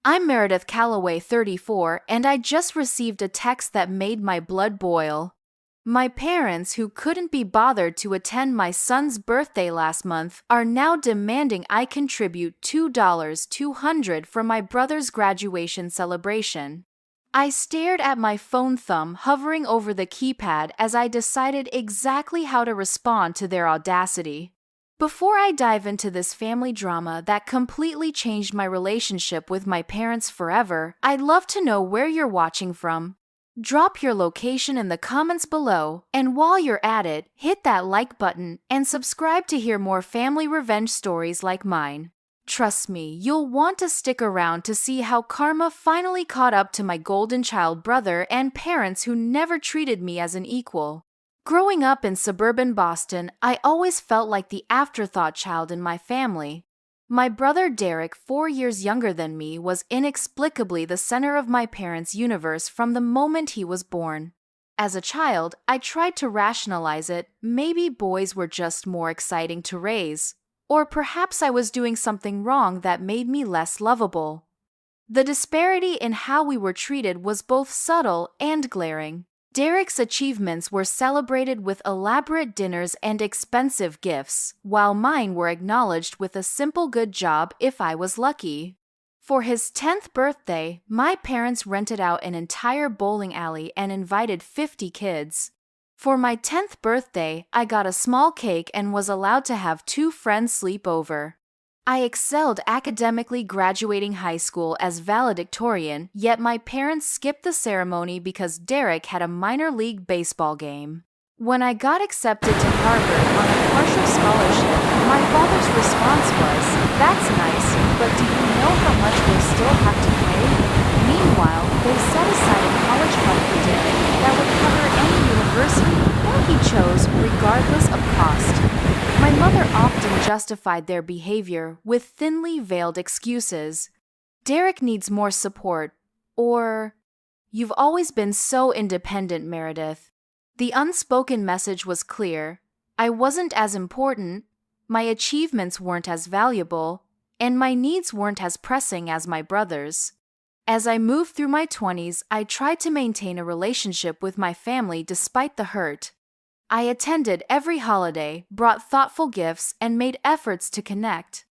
I'm Meredith Calloway, 34, and I just received a text that made my blood boil. My parents, who couldn't be bothered to attend my son's birthday last month, are now demanding I contribute $2,200 for my brother's graduation celebration. I stared at my phone thumb hovering over the keypad as I decided exactly how to respond to their audacity. Before I dive into this family drama that completely changed my relationship with my parents forever, I'd love to know where you're watching from. Drop your location in the comments below, and while you're at it, hit that like button and subscribe to hear more family revenge stories like mine. Trust me, you'll want to stick around to see how karma finally caught up to my golden child brother and parents who never treated me as an equal. Growing up in suburban Boston, I always felt like the afterthought child in my family. My brother Derek, 4 years younger than me, was inexplicably the center of my parents' universe from the moment he was born. As a child, I tried to rationalize it. Maybe boys were just more exciting to raise. Or perhaps I was doing something wrong that made me less lovable. The disparity in how we were treated was both subtle and glaring. Derek's achievements were celebrated with elaborate dinners and expensive gifts, while mine were acknowledged with a simple good job if I was lucky. For his 10th birthday, my parents rented out an entire bowling alley and invited 50 kids. For my 10th birthday, I got a small cake and was allowed to have 2 friends sleep over. I excelled academically graduating high school as valedictorian, yet my parents skipped the ceremony because Derek had a minor league baseball game. When I got accepted to Harvard on a partial scholarship, my father's response was, "That's nice, but do you know how much we'll still have to pay?" Meanwhile, they set aside a college fund for Derek that would cover any university that he chose regardless of cost. My mother often justified their behavior with thinly veiled excuses. Derek needs more support, or, "You've always been so independent, Meredith." The unspoken message was clear. I wasn't as important, my achievements weren't as valuable, and my needs weren't as pressing as my brother's. As I moved through my 20s, I tried to maintain a relationship with my family despite the hurt. I attended every holiday, brought thoughtful gifts, and made efforts to connect.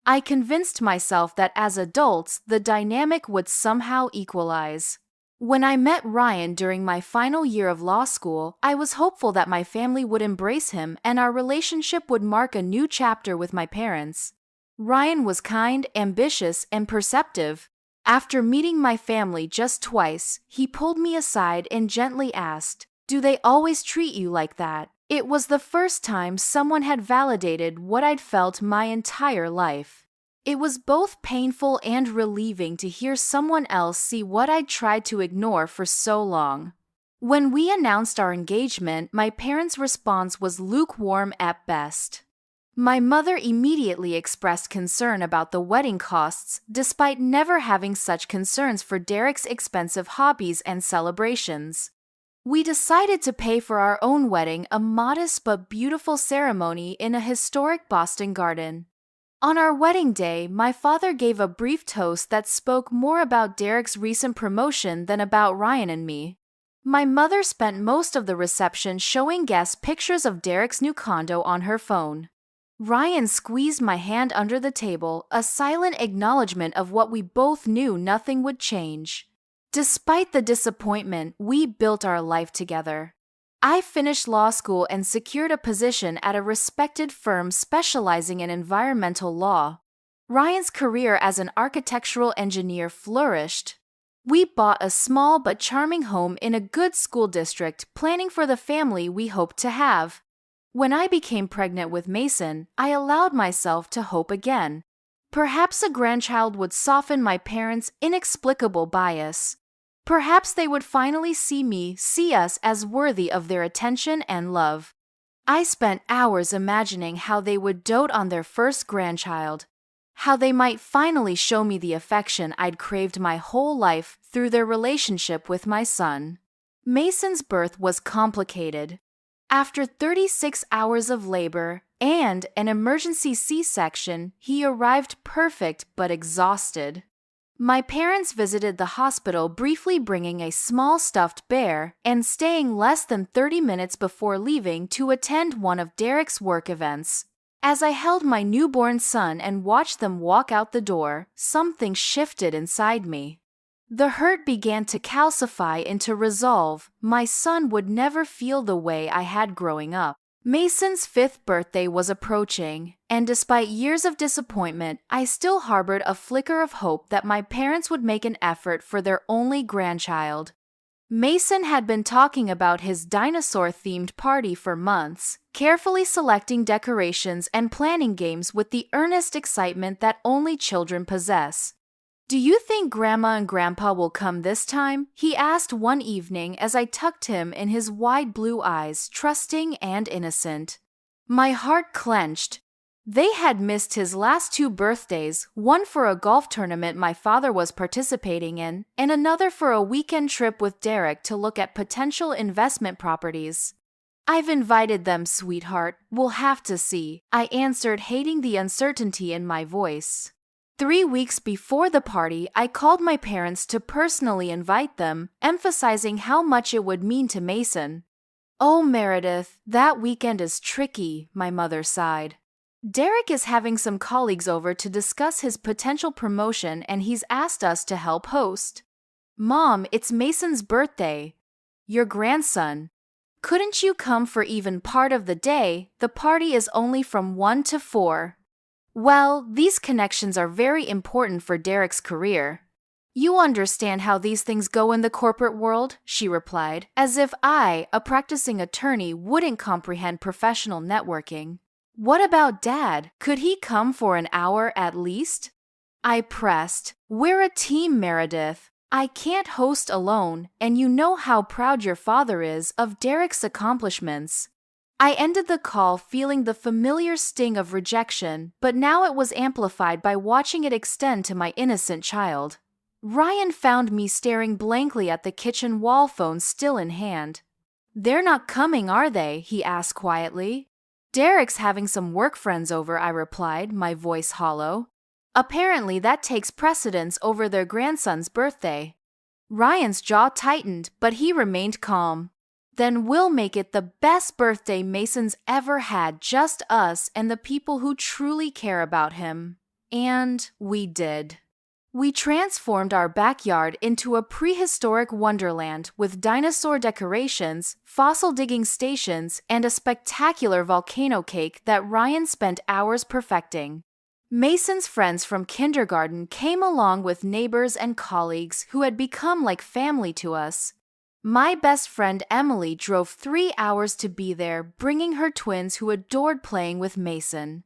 I convinced myself that as adults, the dynamic would somehow equalize. When I met Ryan during my final year of law school, I was hopeful that my family would embrace him and our relationship would mark a new chapter with my parents. Ryan was kind, ambitious, and perceptive. After meeting my family just twice, he pulled me aside and gently asked, "Do they always treat you like that?" It was the first time someone had validated what I'd felt my entire life. It was both painful and relieving to hear someone else see what I'd tried to ignore for so long. When we announced our engagement, my parents' response was lukewarm at best. My mother immediately expressed concern about the wedding costs, despite never having such concerns for Derek's expensive hobbies and celebrations. We decided to pay for our own wedding, a modest but beautiful ceremony in a historic Boston garden. On our wedding day, my father gave a brief toast that spoke more about Derek's recent promotion than about Ryan and me. My mother spent most of the reception showing guests pictures of Derek's new condo on her phone. Ryan squeezed my hand under the table, a silent acknowledgement of what we both knew nothing would change. Despite the disappointment, we built our life together. I finished law school and secured a position at a respected firm specializing in environmental law. Ryan's career as an architectural engineer flourished. We bought a small but charming home in a good school district, planning for the family we hoped to have. When I became pregnant with Mason, I allowed myself to hope again. Perhaps a grandchild would soften my parents' inexplicable bias. Perhaps they would finally see us as worthy of their attention and love. I spent hours imagining how they would dote on their first grandchild, how they might finally show me the affection I'd craved my whole life through their relationship with my son. Mason's birth was complicated. After 36 hours of labor and an emergency C-section, he arrived perfect but exhausted. My parents visited the hospital, briefly bringing a small stuffed bear and staying less than 30 minutes before leaving to attend one of Derek's work events. As I held my newborn son and watched them walk out the door, something shifted inside me. The hurt began to calcify into resolve. My son would never feel the way I had growing up. Mason's 5th birthday was approaching, and despite years of disappointment, I still harbored a flicker of hope that my parents would make an effort for their only grandchild. Mason had been talking about his dinosaur-themed party for months, carefully selecting decorations and planning games with the earnest excitement that only children possess. "Do you think Grandma and Grandpa will come this time?" he asked one evening as I tucked him in his wide blue eyes, trusting and innocent. My heart clenched. They had missed his last 2 birthdays, one for a golf tournament my father was participating in, and another for a weekend trip with Derek to look at potential investment properties. "I've invited them, sweetheart. We'll have to see," I answered, hating the uncertainty in my voice. 3 weeks before the party, I called my parents to personally invite them, emphasizing how much it would mean to Mason. "Oh, Meredith, that weekend is tricky," my mother sighed. "Derek is having some colleagues over to discuss his potential promotion, and he's asked us to help host." "Mom, it's Mason's birthday. Your grandson. Couldn't you come for even part of the day? The party is only from 1 to 4. "Well, these connections are very important for Derek's career. You understand how these things go in the corporate world," she replied, as if I, a practicing attorney, wouldn't comprehend professional networking. "What about Dad? Could he come for an hour at least?" I pressed. "We're a team, Meredith. I can't host alone, and you know how proud your father is of Derek's accomplishments." I ended the call feeling the familiar sting of rejection, but now it was amplified by watching it extend to my innocent child. Ryan found me staring blankly at the kitchen wall, phone still in hand. "They're not coming, are they?" he asked quietly. "Derek's having some work friends over," I replied, my voice hollow. "Apparently that takes precedence over their grandson's birthday." Ryan's jaw tightened, but he remained calm. "Then we'll make it the best birthday Mason's ever had, just us and the people who truly care about him." And we did. We transformed our backyard into a prehistoric wonderland with dinosaur decorations, fossil digging stations, and a spectacular volcano cake that Ryan spent hours perfecting. Mason's friends from kindergarten came along with neighbors and colleagues who had become like family to us. My best friend Emily drove 3 hours to be there, bringing her twins who adored playing with Mason.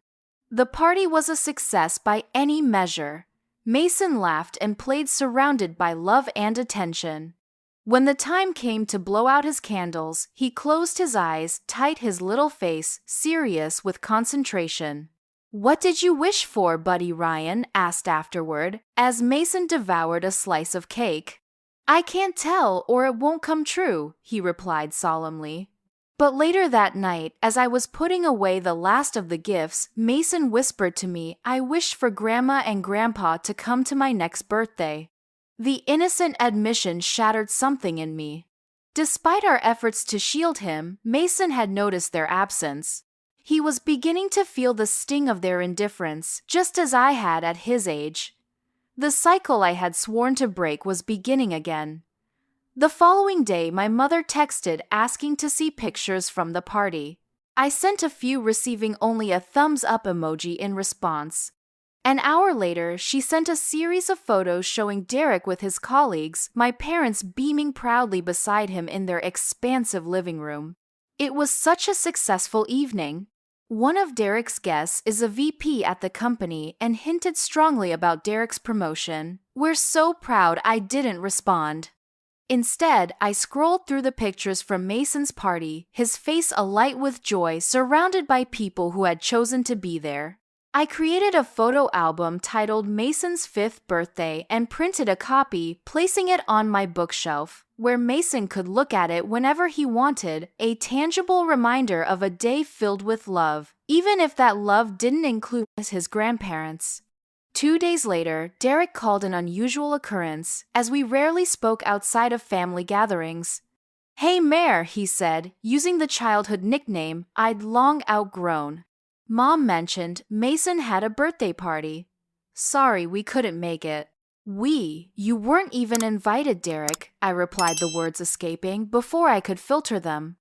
The party was a success by any measure. Mason laughed and played, surrounded by love and attention. When the time came to blow out his candles, he closed his eyes, tight his little face, serious with concentration. "What did you wish for, buddy?" Ryan asked afterward, as Mason devoured a slice of cake. "I can't tell, or it won't come true," he replied solemnly. But later that night, as I was putting away the last of the gifts, Mason whispered to me, "I wish for Grandma and Grandpa to come to my next birthday." The innocent admission shattered something in me. Despite our efforts to shield him, Mason had noticed their absence. He was beginning to feel the sting of their indifference, just as I had at his age. The cycle I had sworn to break was beginning again. The following day, my mother texted asking to see pictures from the party. I sent a few, receiving only a thumbs-up emoji in response. An hour later, she sent a series of photos showing Derek with his colleagues, my parents beaming proudly beside him in their expansive living room. It was such a successful evening. One of Derek's guests is a VP at the company and hinted strongly about Derek's promotion. "We're so proud." I didn't respond. Instead, I scrolled through the pictures from Mason's party, his face alight with joy, surrounded by people who had chosen to be there. I created a photo album titled Mason's 5th Birthday and printed a copy, placing it on my bookshelf, where Mason could look at it whenever he wanted, a tangible reminder of a day filled with love, even if that love didn't include his grandparents. 2 days later, Derek called an unusual occurrence, as we rarely spoke outside of family gatherings. "Hey Mare," he said, using the childhood nickname I'd long outgrown. "Mom mentioned Mason had a birthday party. Sorry, we couldn't make it." You weren't even invited, Derek," I replied, the words escaping before I could filter them.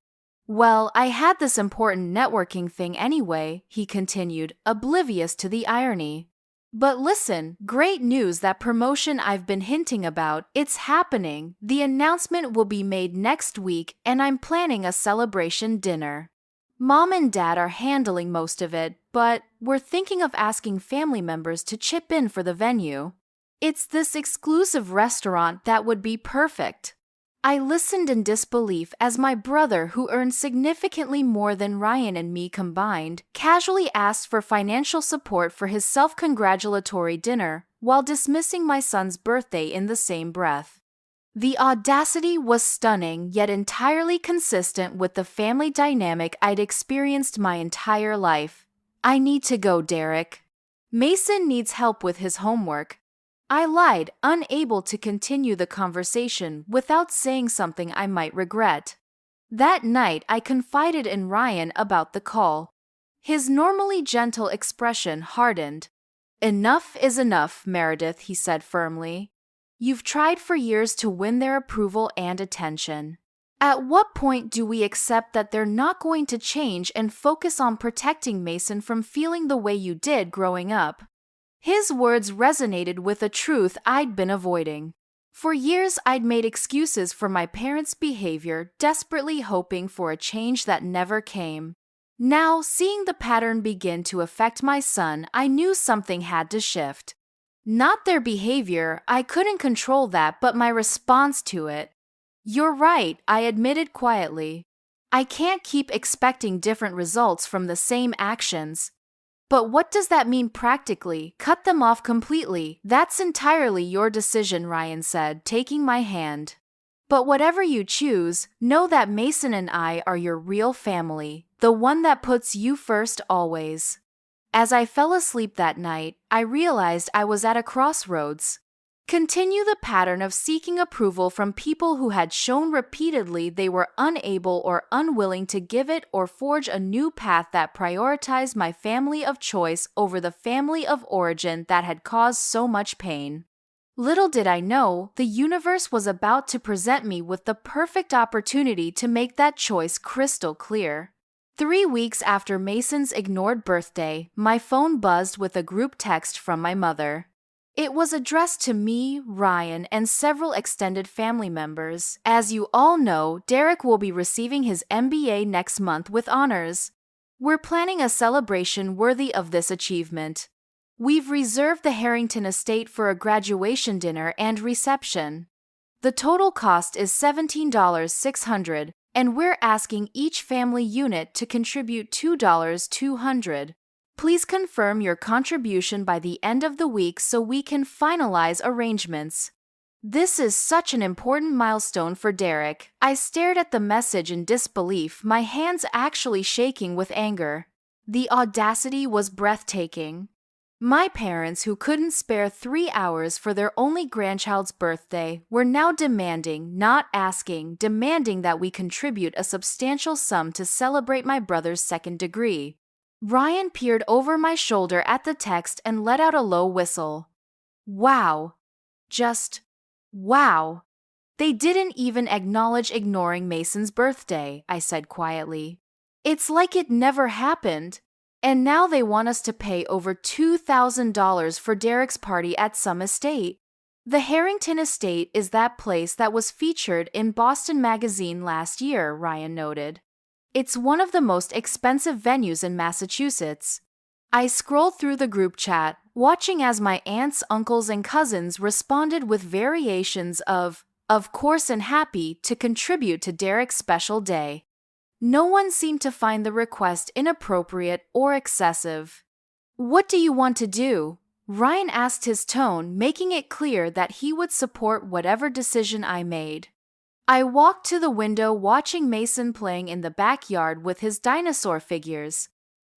"Well, I had this important networking thing anyway," he continued, oblivious to the irony. "But listen, great news, that promotion I've been hinting about, it's happening. The announcement will be made next week, and I'm planning a celebration dinner. Mom and Dad are handling most of it, but we're thinking of asking family members to chip in for the venue. It's this exclusive restaurant that would be perfect." I listened in disbelief as my brother, who earned significantly more than Ryan and me combined, casually asked for financial support for his self-congratulatory dinner, while dismissing my son's birthday in the same breath. The audacity was stunning, yet entirely consistent with the family dynamic I'd experienced my entire life. "I need to go, Derek. Mason needs help with his homework." I lied, unable to continue the conversation without saying something I might regret. That night, I confided in Ryan about the call. His normally gentle expression hardened. "Enough is enough, Meredith," he said firmly. "You've tried for years to win their approval and attention. At what point do we accept that they're not going to change and focus on protecting Mason from feeling the way you did growing up?" His words resonated with a truth I'd been avoiding. For years, I'd made excuses for my parents' behavior, desperately hoping for a change that never came. Now, seeing the pattern begin to affect my son, I knew something had to shift. Not their behavior, I couldn't control that, but my response to it. "You're right," I admitted quietly. "I can't keep expecting different results from the same actions." "But what does that mean practically? Cut them off completely?" "That's entirely your decision," Ryan said, taking my hand. "But whatever you choose, know that Mason and I are your real family, the one that puts you first always." As I fell asleep that night, I realized I was at a crossroads. Continue the pattern of seeking approval from people who had shown repeatedly they were unable or unwilling to give it, or forge a new path that prioritized my family of choice over the family of origin that had caused so much pain. Little did I know, the universe was about to present me with the perfect opportunity to make that choice crystal clear. 3 weeks after Mason's ignored birthday, my phone buzzed with a group text from my mother. It was addressed to me, Ryan, and several extended family members. "As you all know, Derek will be receiving his MBA next month with honors. We're planning a celebration worthy of this achievement. We've reserved the Harrington estate for a graduation dinner and reception. The total cost is $17,600, and we're asking each family unit to contribute $2,200. Please confirm your contribution by the end of the week so we can finalize arrangements." This is such an important milestone for Derek. I stared at the message in disbelief, my hands actually shaking with anger. The audacity was breathtaking. My parents, who couldn't spare 3 hours for their only grandchild's birthday, were now demanding, not asking, demanding that we contribute a substantial sum to celebrate my brother's second degree. Ryan peered over my shoulder at the text and let out a low whistle. Wow. Just wow. "They didn't even acknowledge ignoring Mason's birthday," I said quietly. "It's like it never happened. And now they want us to pay over $2,000 for Derek's party at some estate." "The Harrington estate is that place that was featured in Boston Magazine last year," Ryan noted. "It's one of the most expensive venues in Massachusetts." I scrolled through the group chat, watching as my aunts, uncles, and cousins responded with variations of course and happy to contribute to Derek's special day. No one seemed to find the request inappropriate or excessive. "What do you want to do?" Ryan asked, his tone making it clear that he would support whatever decision I made. I walked to the window, watching Mason playing in the backyard with his dinosaur figures.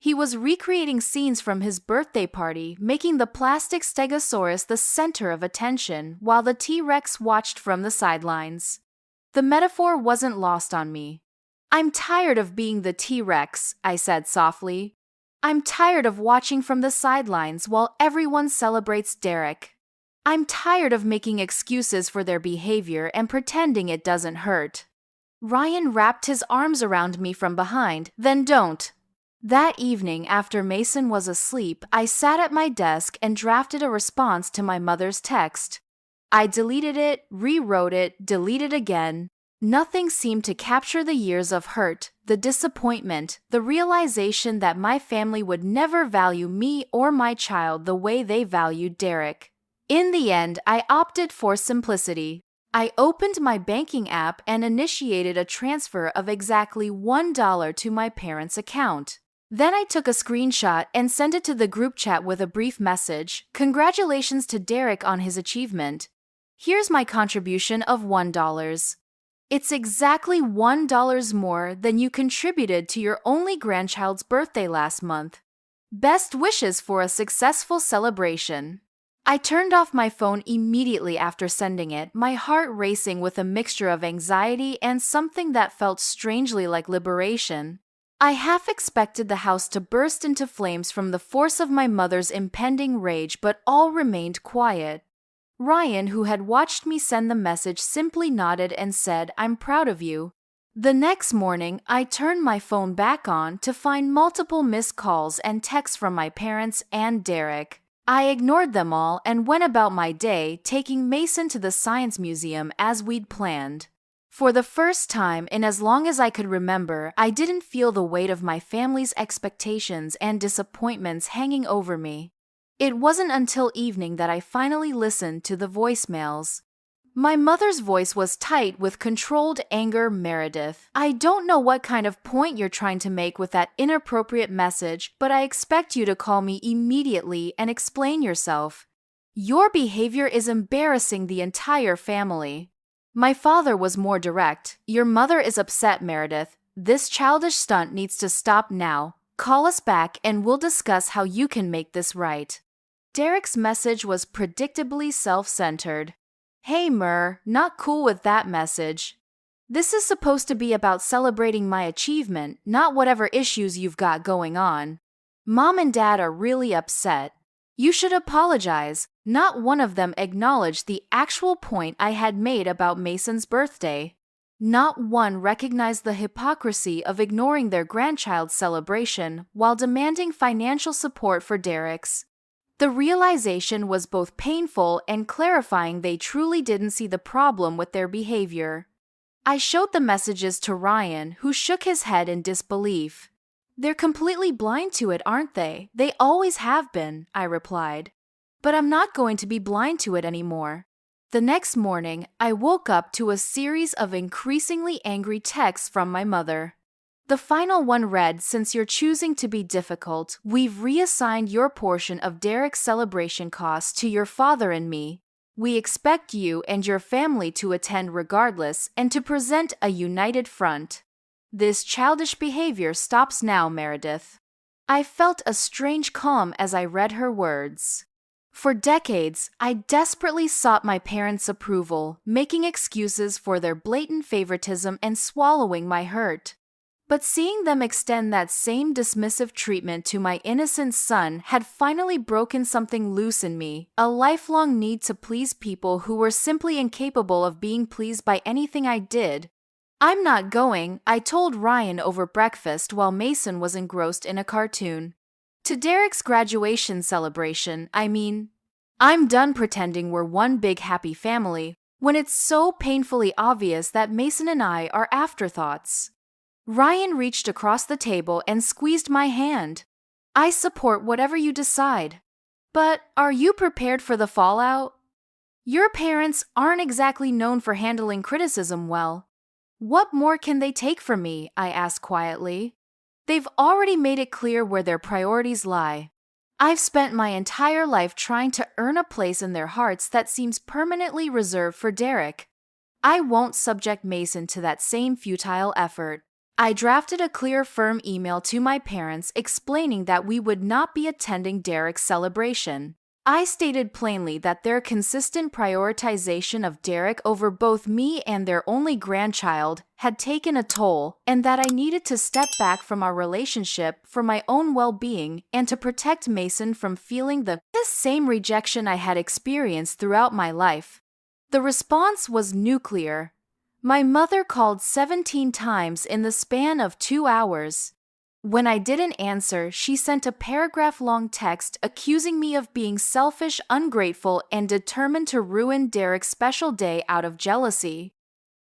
He was recreating scenes from his birthday party, making the plastic stegosaurus the center of attention, while the T-Rex watched from the sidelines. The metaphor wasn't lost on me. "I'm tired of being the T-Rex," I said softly. "I'm tired of watching from the sidelines while everyone celebrates Derek. I'm tired of making excuses for their behavior and pretending it doesn't hurt." Ryan wrapped his arms around me from behind. "Then don't." That evening, after Mason was asleep, I sat at my desk and drafted a response to my mother's text. I deleted it, rewrote it, deleted again. Nothing seemed to capture the years of hurt, the disappointment, the realization that my family would never value me or my child the way they valued Derek. In the end, I opted for simplicity. I opened my banking app and initiated a transfer of exactly $1 to my parents' account. Then I took a screenshot and sent it to the group chat with a brief message. "Congratulations to Derek on his achievement. Here's my contribution of $1. It's exactly $1 more than you contributed to your only grandchild's birthday last month. Best wishes for a successful celebration." I turned off my phone immediately after sending it, my heart racing with a mixture of anxiety and something that felt strangely like liberation. I half expected the house to burst into flames from the force of my mother's impending rage, but all remained quiet. Ryan, who had watched me send the message, simply nodded and said, "I'm proud of you." The next morning, I turned my phone back on to find multiple missed calls and texts from my parents and Derek. I ignored them all and went about my day, taking Mason to the Science Museum as we'd planned. For the first time in as long as I could remember, I didn't feel the weight of my family's expectations and disappointments hanging over me. It wasn't until evening that I finally listened to the voicemails. My mother's voice was tight with controlled anger. "Meredith, I don't know what kind of point you're trying to make with that inappropriate message, but I expect you to call me immediately and explain yourself. Your behavior is embarrassing the entire family." My father was more direct. "Your mother is upset, Meredith. This childish stunt needs to stop now. Call us back and we'll discuss how you can make this right." Derek's message was predictably self-centered. "Hey, Mer, not cool with that message. This is supposed to be about celebrating my achievement, not whatever issues you've got going on. Mom and Dad are really upset. You should apologize." Not one of them acknowledged the actual point I had made about Mason's birthday. Not one recognized the hypocrisy of ignoring their grandchild's celebration while demanding financial support for Derek's. The realization was both painful and clarifying. They truly didn't see the problem with their behavior. I showed the messages to Ryan, who shook his head in disbelief. "They're completely blind to it, aren't they? They always have been," I replied. "But I'm not going to be blind to it anymore." The next morning, I woke up to a series of increasingly angry texts from my mother. The final one read, "Since you're choosing to be difficult, we've reassigned your portion of Derek's celebration costs to your father and me. We expect you and your family to attend regardless and to present a united front. This childish behavior stops now, Meredith." I felt a strange calm as I read her words. For decades, I desperately sought my parents' approval, making excuses for their blatant favoritism and swallowing my hurt. But seeing them extend that same dismissive treatment to my innocent son had finally broken something loose in me, a lifelong need to please people who were simply incapable of being pleased by anything I did. "I'm not going," I told Ryan over breakfast while Mason was engrossed in a cartoon. "To Derek's graduation celebration, I mean. I'm done pretending we're one big happy family when it's so painfully obvious that Mason and I are afterthoughts." Ryan reached across the table and squeezed my hand. "I support whatever you decide. But are you prepared for the fallout? Your parents aren't exactly known for handling criticism well. What more can they take from me?" I asked quietly. "They've already made it clear where their priorities lie. I've spent my entire life trying to earn a place in their hearts that seems permanently reserved for Derek. I won't subject Mason to that same futile effort." I drafted a clear, firm email to my parents explaining that we would not be attending Derek's celebration. I stated plainly that their consistent prioritization of Derek over both me and their only grandchild had taken a toll, and that I needed to step back from our relationship for my own well-being and to protect Mason from feeling the same rejection I had experienced throughout my life. The response was nuclear. My mother called 17 times in the span of 2 hours. When I didn't answer, she sent a paragraph-long text accusing me of being selfish, ungrateful, and determined to ruin Derek's special day out of jealousy.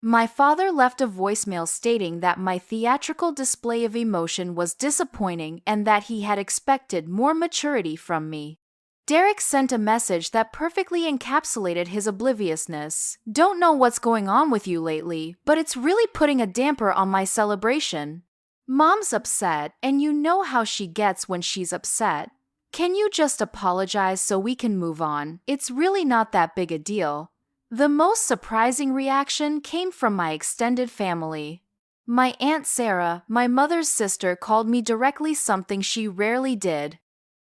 My father left a voicemail stating that my theatrical display of emotion was disappointing and that he had expected more maturity from me. Derek sent a message that perfectly encapsulated his obliviousness. Don't know what's going on with you lately, but it's really putting a damper on my celebration. Mom's upset, and you know how she gets when she's upset. Can you just apologize so we can move on? It's really not that big a deal. The most surprising reaction came from my extended family. My Aunt Sarah, my mother's sister, called me directly, something she rarely did.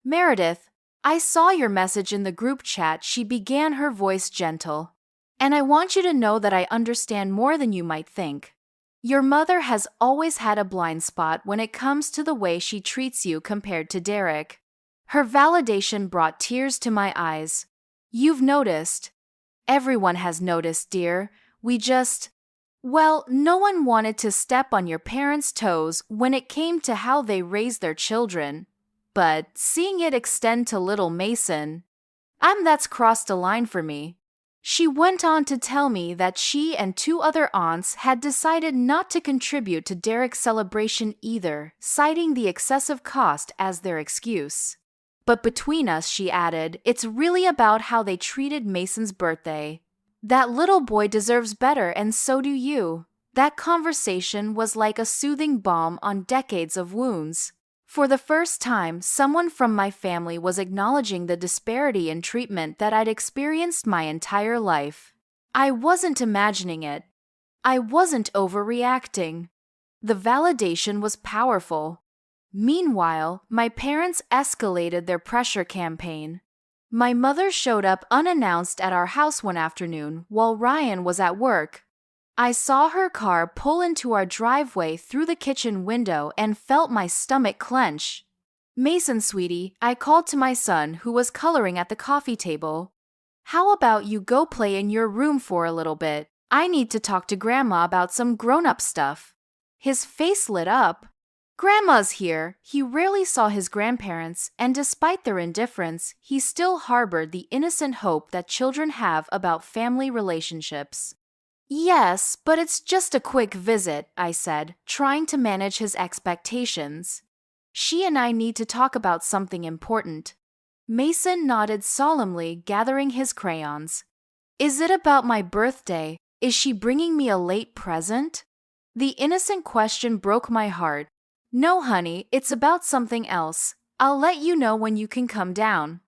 Meredith, I saw your message in the group chat, she began, her voice gentle. And I want you to know that I understand more than you might think. Your mother has always had a blind spot when it comes to the way she treats you compared to Derek. Her validation brought tears to my eyes. You've noticed. Everyone has noticed, dear. Well, no one wanted to step on your parents' toes when it came to how they raised their children. But seeing it extend to little Mason, that's crossed a line for me. She went on to tell me that she and 2 other aunts had decided not to contribute to Derek's celebration either, citing the excessive cost as their excuse. But between us, she added, it's really about how they treated Mason's birthday. That little boy deserves better, and so do you. That conversation was like a soothing balm on decades of wounds. For the first time, someone from my family was acknowledging the disparity in treatment that I'd experienced my entire life. I wasn't imagining it. I wasn't overreacting. The validation was powerful. Meanwhile, my parents escalated their pressure campaign. My mother showed up unannounced at our house one afternoon while Ryan was at work. I saw her car pull into our driveway through the kitchen window and felt my stomach clench. Mason, sweetie, I called to my son, who was coloring at the coffee table. How about you go play in your room for a little bit? I need to talk to Grandma about some grown-up stuff. His face lit up. Grandma's here. He rarely saw his grandparents, and despite their indifference, he still harbored the innocent hope that children have about family relationships. Yes, but it's just a quick visit, I said, trying to manage his expectations. She and I need to talk about something important. Mason nodded solemnly, gathering his crayons. Is it about my birthday? Is she bringing me a late present? The innocent question broke my heart. No, honey, it's about something else. I'll let you know when you can come down.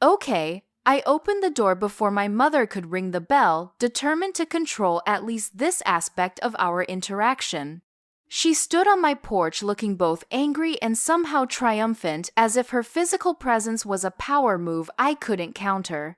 Okay. I opened the door before my mother could ring the bell, determined to control at least this aspect of our interaction. She stood on my porch looking both angry and somehow triumphant, as if her physical presence was a power move I couldn't counter.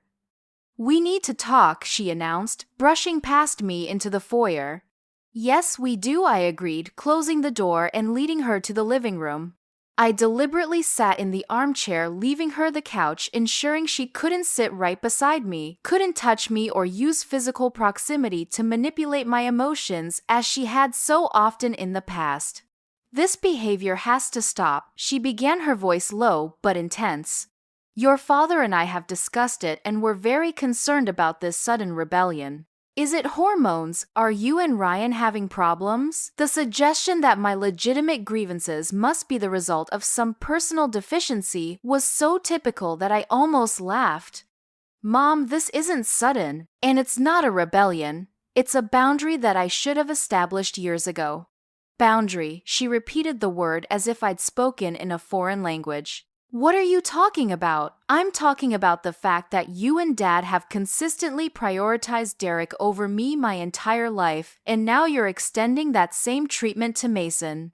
We need to talk, she announced, brushing past me into the foyer. Yes, we do, I agreed, closing the door and leading her to the living room. I deliberately sat in the armchair, leaving her the couch, ensuring she couldn't sit right beside me, couldn't touch me or use physical proximity to manipulate my emotions as she had so often in the past. This behavior has to stop, she began, her voice low but intense. Your father and I have discussed it, and we're very concerned about this sudden rebellion. Is it hormones? Are you and Ryan having problems? The suggestion that my legitimate grievances must be the result of some personal deficiency was so typical that I almost laughed. Mom, this isn't sudden, and it's not a rebellion. It's a boundary that I should have established years ago. Boundary, she repeated the word as if I'd spoken in a foreign language. What are you talking about? I'm talking about the fact that you and Dad have consistently prioritized Derek over me my entire life, and now you're extending that same treatment to Mason.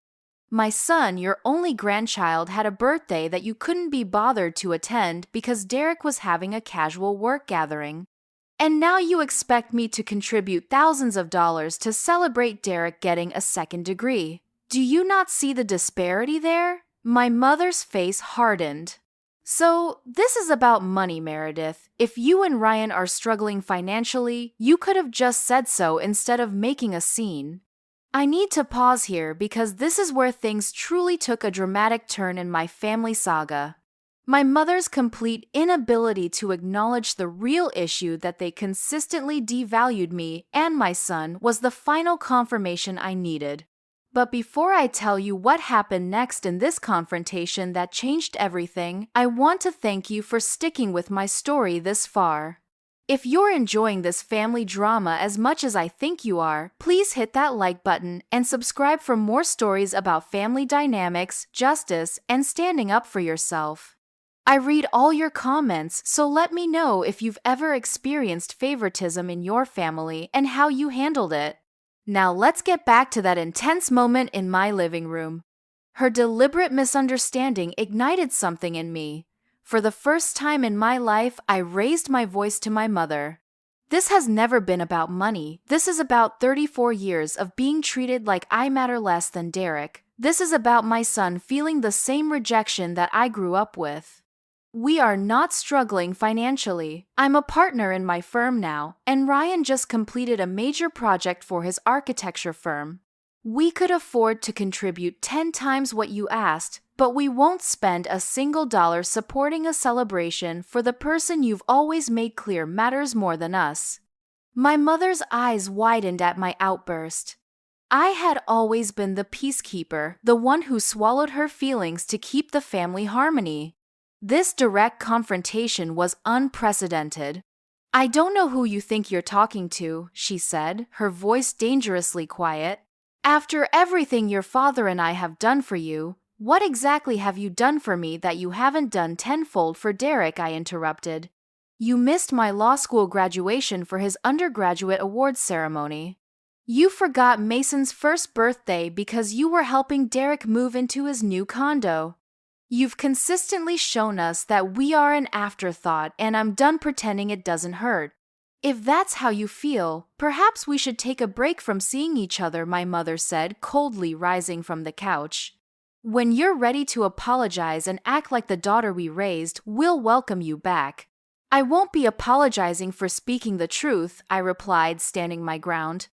My son, your only grandchild, had a birthday that you couldn't be bothered to attend because Derek was having a casual work gathering. And now you expect me to contribute thousands of dollars to celebrate Derek getting a second degree. Do you not see the disparity there? My mother's face hardened. So, this is about money, Meredith. If you and Ryan are struggling financially, you could have just said so instead of making a scene. I need to pause here because this is where things truly took a dramatic turn in my family saga. My mother's complete inability to acknowledge the real issue that they consistently devalued me and my son was the final confirmation I needed. But before I tell you what happened next in this confrontation that changed everything, I want to thank you for sticking with my story this far. If you're enjoying this family drama as much as I think you are, please hit that like button and subscribe for more stories about family dynamics, justice, and standing up for yourself. I read all your comments, so let me know if you've ever experienced favoritism in your family and how you handled it. Now let's get back to that intense moment in my living room. Her deliberate misunderstanding ignited something in me. For the first time in my life, I raised my voice to my mother. This has never been about money. This is about 34 years of being treated like I matter less than Derek. This is about my son feeling the same rejection that I grew up with. We are not struggling financially. I'm a partner in my firm now, and Ryan just completed a major project for his architecture firm. We could afford to contribute 10 times what you asked, but we won't spend a single dollar supporting a celebration for the person you've always made clear matters more than us. My mother's eyes widened at my outburst. I had always been the peacekeeper, the one who swallowed her feelings to keep the family harmony. This direct confrontation was unprecedented. I don't know who you think you're talking to, she said, her voice dangerously quiet. After everything your father and I have done for you, what exactly have you done for me that you haven't done tenfold for Derek? I interrupted. You missed my law school graduation for his undergraduate awards ceremony. You forgot Mason's first birthday because you were helping Derek move into his new condo. You've consistently shown us that we are an afterthought, and I'm done pretending it doesn't hurt. If that's how you feel, perhaps we should take a break from seeing each other, my mother said, coldly rising from the couch. When you're ready to apologize and act like the daughter we raised, we'll welcome you back. I won't be apologizing for speaking the truth, I replied, standing my ground.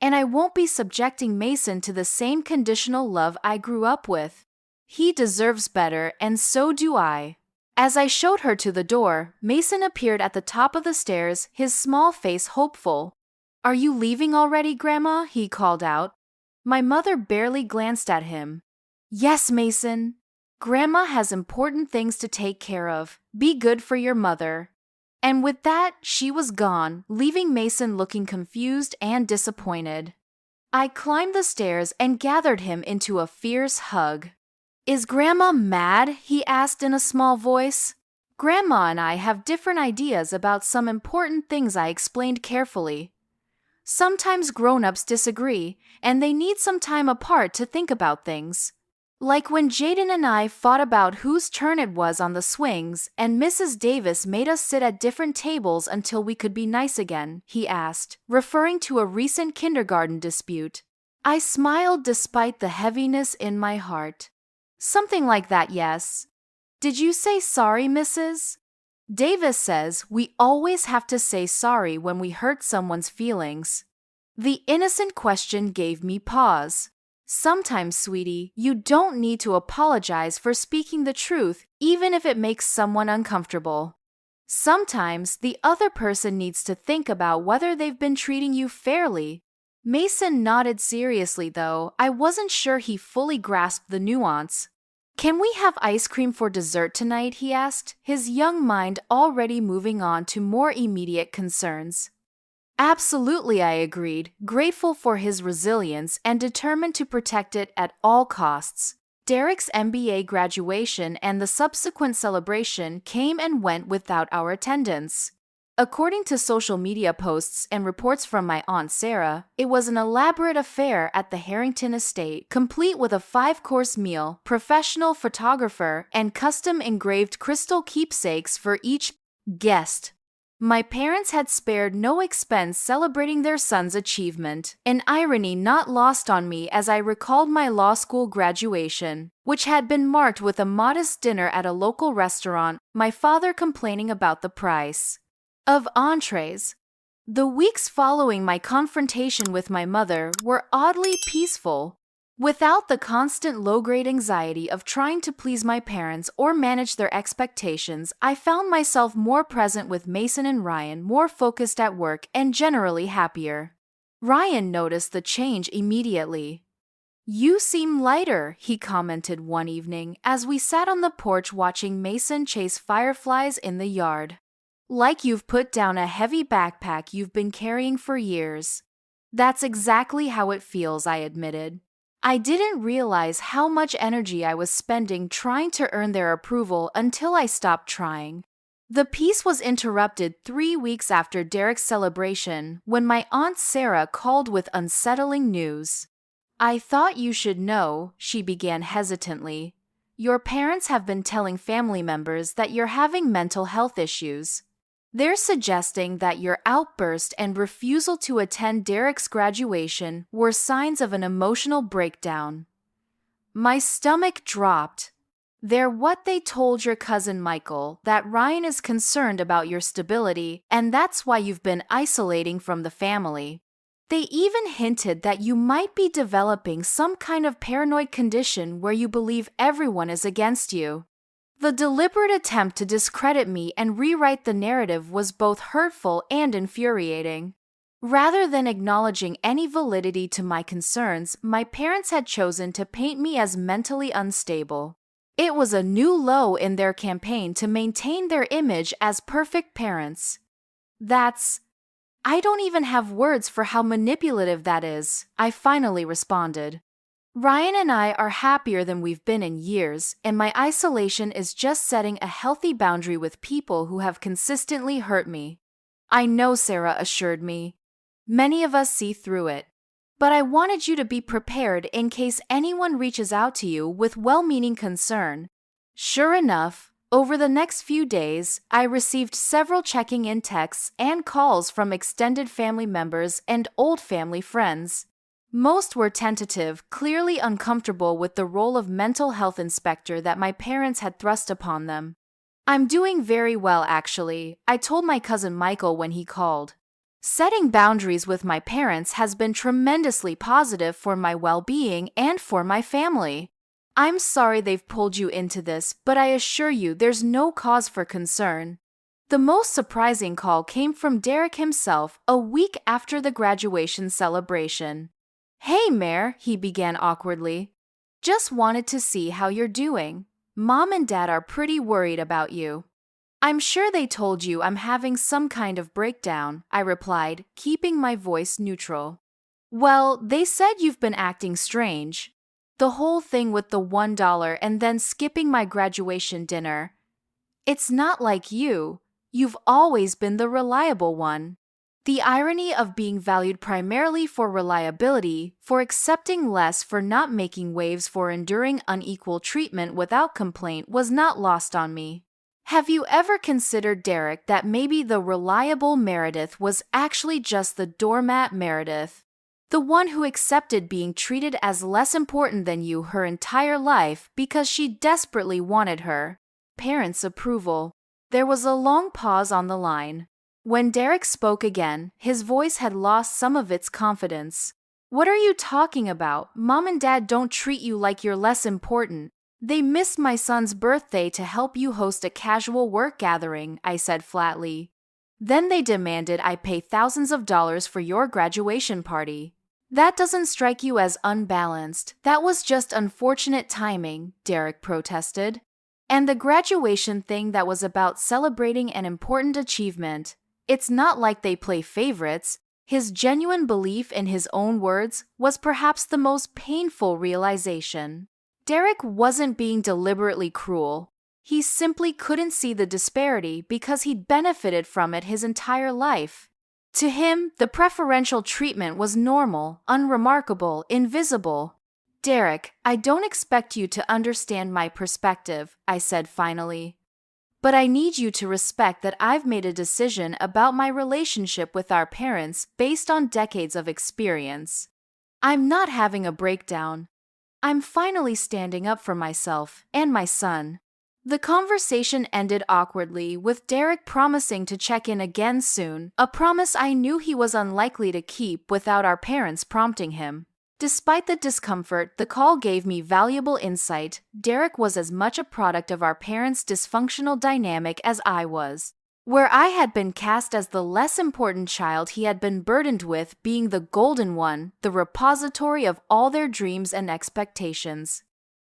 And I won't be subjecting Mason to the same conditional love I grew up with. He deserves better, and so do I. As I showed her to the door, Mason appeared at the top of the stairs, his small face hopeful. Are you leaving already, Grandma? He called out. My mother barely glanced at him. Yes, Mason. Grandma has important things to take care of. Be good for your mother. And with that, she was gone, leaving Mason looking confused and disappointed. I climbed the stairs and gathered him into a fierce hug. Is Grandma mad? He asked in a small voice. Grandma and I have different ideas about some important things, I explained carefully. Sometimes grown-ups disagree, and they need some time apart to think about things. Like when Jaden and I fought about whose turn it was on the swings, and Mrs. Davis made us sit at different tables until we could be nice again, he asked, referring to a recent kindergarten dispute. I smiled despite the heaviness in my heart. Something like that, yes. Did you say sorry, Mrs.? Davis says we always have to say sorry when we hurt someone's feelings. The innocent question gave me pause. Sometimes, sweetie, you don't need to apologize for speaking the truth, even if it makes someone uncomfortable. Sometimes, the other person needs to think about whether they've been treating you fairly. Mason nodded seriously, though I wasn't sure he fully grasped the nuance. Can we have ice cream for dessert tonight? He asked, his young mind already moving on to more immediate concerns. Absolutely, I agreed, grateful for his resilience and determined to protect it at all costs. Derek's MBA graduation and the subsequent celebration came and went without our attendance. According to social media posts and reports from my Aunt Sarah, it was an elaborate affair at the Harrington estate, complete with a 5-course meal, professional photographer, and custom-engraved crystal keepsakes for each guest. My parents had spared no expense celebrating their son's achievement, an irony not lost on me as I recalled my law school graduation, which had been marked with a modest dinner at a local restaurant, my father complaining about the price of entrees. The weeks following my confrontation with my mother were oddly peaceful. Without the constant low-grade anxiety of trying to please my parents or manage their expectations, I found myself more present with Mason and Ryan, more focused at work, and generally happier. Ryan noticed the change immediately. "You seem lighter," he commented one evening as we sat on the porch watching Mason chase fireflies in the yard. "Like you've put down a heavy backpack you've been carrying for years." "That's exactly how it feels," I admitted. I didn't realize how much energy I was spending trying to earn their approval until I stopped trying. The peace was interrupted 3 weeks after Derek's celebration when my Aunt Sarah called with unsettling news. "I thought you should know," she began hesitantly. "Your parents have been telling family members that you're having mental health issues. They're suggesting that your outburst and refusal to attend Derek's graduation were signs of an emotional breakdown." My stomach dropped. "They're what they told your cousin Michael, that Ryan is concerned about your stability, and that's why you've been isolating from the family. They even hinted that you might be developing some kind of paranoid condition where you believe everyone is against you." The deliberate attempt to discredit me and rewrite the narrative was both hurtful and infuriating. Rather than acknowledging any validity to my concerns, my parents had chosen to paint me as mentally unstable. It was a new low in their campaign to maintain their image as perfect parents. I don't even have words for how manipulative that is," I finally responded. "Ryan and I are happier than we've been in years, and my isolation is just setting a healthy boundary with people who have consistently hurt me." "I know," Sarah assured me. "Many of us see through it. But I wanted you to be prepared in case anyone reaches out to you with well-meaning concern." Sure enough, over the next few days, I received several checking-in texts and calls from extended family members and old family friends. Most were tentative, clearly uncomfortable with the role of mental health inspector that my parents had thrust upon them. "I'm doing very well, actually," I told my cousin Michael when he called. "Setting boundaries with my parents has been tremendously positive for my well-being and for my family. I'm sorry they've pulled you into this, but I assure you there's no cause for concern." The most surprising call came from Derek himself a week after the graduation celebration. "Hey, Mare," he began awkwardly. "Just wanted to see how you're doing. Mom and Dad are pretty worried about you." "I'm sure they told you I'm having some kind of breakdown," I replied, keeping my voice neutral. "Well, they said you've been acting strange. The whole thing with the $1 and then skipping my graduation dinner. It's not like you. You've always been the reliable one." The irony of being valued primarily for reliability, for accepting less, for not making waves, for enduring unequal treatment without complaint was not lost on me. Have you ever considered, Derek, that maybe the reliable Meredith was actually just the doormat Meredith? The one who accepted being treated as less important than you her entire life because she desperately wanted her parents' approval. There was a long pause on the line. When Derek spoke again, his voice had lost some of its confidence. "What are you talking about? Mom and Dad don't treat you like you're less important. They missed my son's birthday to help you host a casual work gathering," I said flatly. "Then they demanded I pay thousands of dollars for your graduation party. That doesn't strike you as unbalanced. That was just unfortunate timing," Derek protested. "And the graduation thing, that was about celebrating an important achievement. It's not like they play favorites." His genuine belief in his own words was perhaps the most painful realization. Derek wasn't being deliberately cruel. He simply couldn't see the disparity because he'd benefited from it his entire life. To him, the preferential treatment was normal, unremarkable, invisible. Derek, I don't expect you to understand my perspective, I said finally. But I need you to respect that I've made a decision about my relationship with our parents based on decades of experience. I'm not having a breakdown. I'm finally standing up for myself and my son. The conversation ended awkwardly, with Derek promising to check in again soon, a promise I knew he was unlikely to keep without our parents prompting him. Despite the discomfort, the call gave me valuable insight. Derek was as much a product of our parents' dysfunctional dynamic as I was. Where I had been cast as the less important child, he had been burdened with being the golden one, the repository of all their dreams and expectations.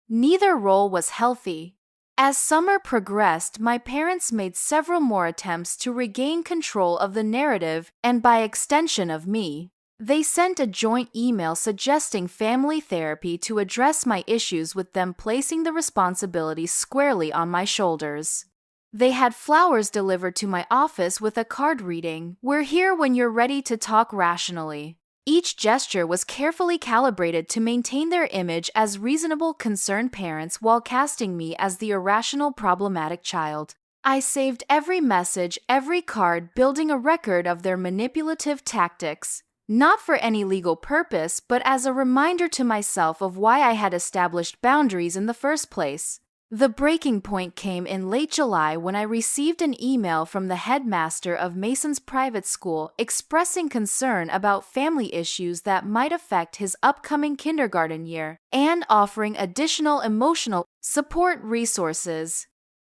Neither role was healthy. As summer progressed, my parents made several more attempts to regain control of the narrative and, by extension, of me. They sent a joint email suggesting family therapy to address my issues, with them placing the responsibility squarely on my shoulders. They had flowers delivered to my office with a card reading, "We're here when you're ready to talk rationally." Each gesture was carefully calibrated to maintain their image as reasonable, concerned parents while casting me as the irrational, problematic child. I saved every message, every card, building a record of their manipulative tactics. Not for any legal purpose, but as a reminder to myself of why I had established boundaries in the first place. The breaking point came in late July when I received an email from the headmaster of Mason's private school expressing concern about family issues that might affect his upcoming kindergarten year and offering additional emotional support resources.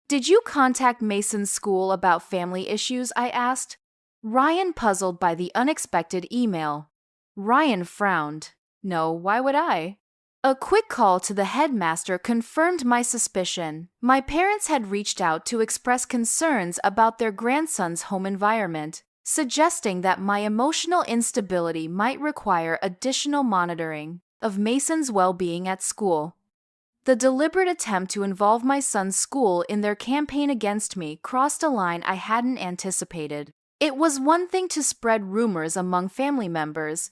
"Did you contact Mason's school about family issues?" I asked. Ryan, puzzled by the unexpected email. Ryan frowned. "No, why would I?" A quick call to the headmaster confirmed my suspicion. My parents had reached out to express concerns about their grandson's home environment, suggesting that my emotional instability might require additional monitoring of Mason's well-being at school. The deliberate attempt to involve my son's school in their campaign against me crossed a line I hadn't anticipated. It was one thing to spread rumors among family members.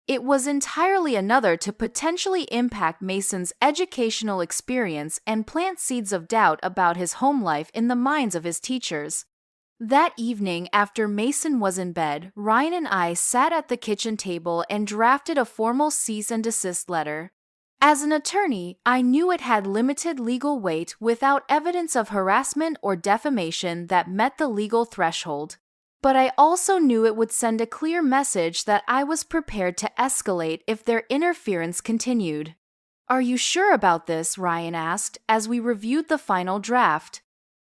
It was entirely another to potentially impact Mason's educational experience and plant seeds of doubt about his home life in the minds of his teachers. That evening, after Mason was in bed, Ryan and I sat at the kitchen table and drafted a formal cease and desist letter. As an attorney, I knew it had limited legal weight without evidence of harassment or defamation that met the legal threshold. But I also knew it would send a clear message that I was prepared to escalate if their interference continued. "Are you sure about this?" Ryan asked as we reviewed the final draft.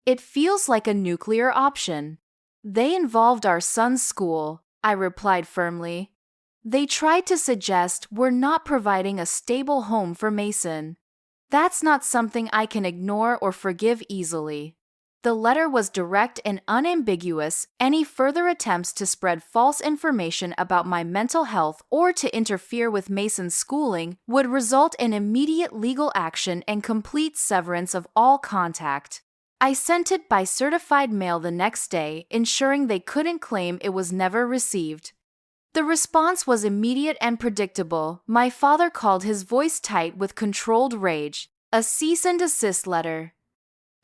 "It feels like a nuclear option." "They involved our son's school," I replied firmly. "They tried to suggest we're not providing a stable home for Mason. That's not something I can ignore or forgive easily." The letter was direct and unambiguous. Any further attempts to spread false information about my mental health or to interfere with Mason's schooling would result in immediate legal action and complete severance of all contact. I sent it by certified mail the next day, ensuring they couldn't claim it was never received. The response was immediate and predictable. My father called, his voice tight with controlled rage. "A cease and desist letter.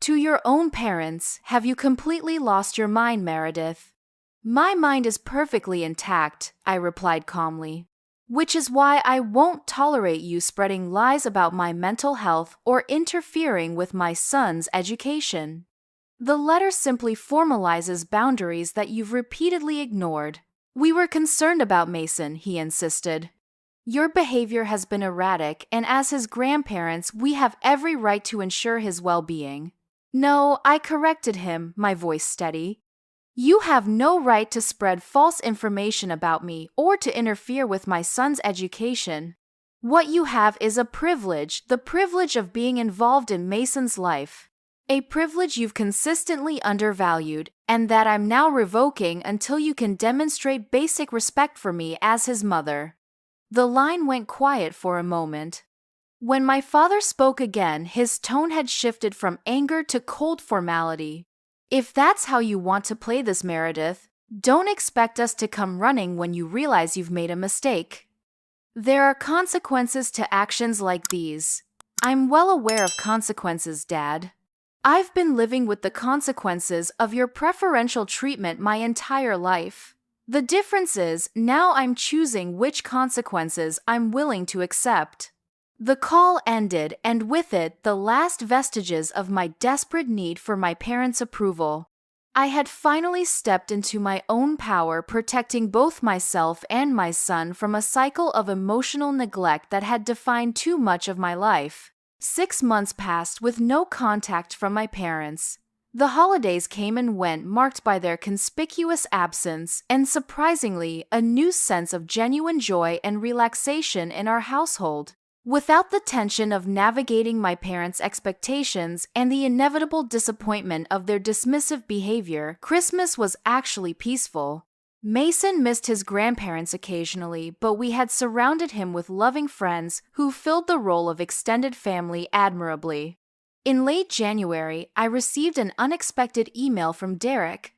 To your own parents, have you completely lost your mind, Meredith?" "My mind is perfectly intact," I replied calmly. "Which is why I won't tolerate you spreading lies about my mental health or interfering with my son's education." The letter simply formalizes boundaries that you've repeatedly ignored. "We were concerned about Mason," he insisted. "Your behavior has been erratic, and as his grandparents, we have every right to ensure his well-being." "No," I corrected him, my voice steady. "You have no right to spread false information about me or to interfere with my son's education. What you have is a privilege, the privilege of being involved in Mason's life. A privilege you've consistently undervalued, and that I'm now revoking until you can demonstrate basic respect for me as his mother." The line went quiet for a moment. When my father spoke again, his tone had shifted from anger to cold formality. If that's how you want to play this, Meredith, don't expect us to come running when you realize you've made a mistake. There are consequences to actions like these. I'm well aware of consequences, Dad. I've been living with the consequences of your preferential treatment my entire life. The difference is, now I'm choosing which consequences I'm willing to accept. The call ended, and with it, the last vestiges of my desperate need for my parents' approval. I had finally stepped into my own power, protecting both myself and my son from a cycle of emotional neglect that had defined too much of my life. 6 months passed with no contact from my parents. The holidays came and went, marked by their conspicuous absence and, surprisingly, a new sense of genuine joy and relaxation in our household. Without the tension of navigating my parents' expectations and the inevitable disappointment of their dismissive behavior, Christmas was actually peaceful. Mason missed his grandparents occasionally, but we had surrounded him with loving friends who filled the role of extended family admirably. In late January, I received an unexpected email from Derek.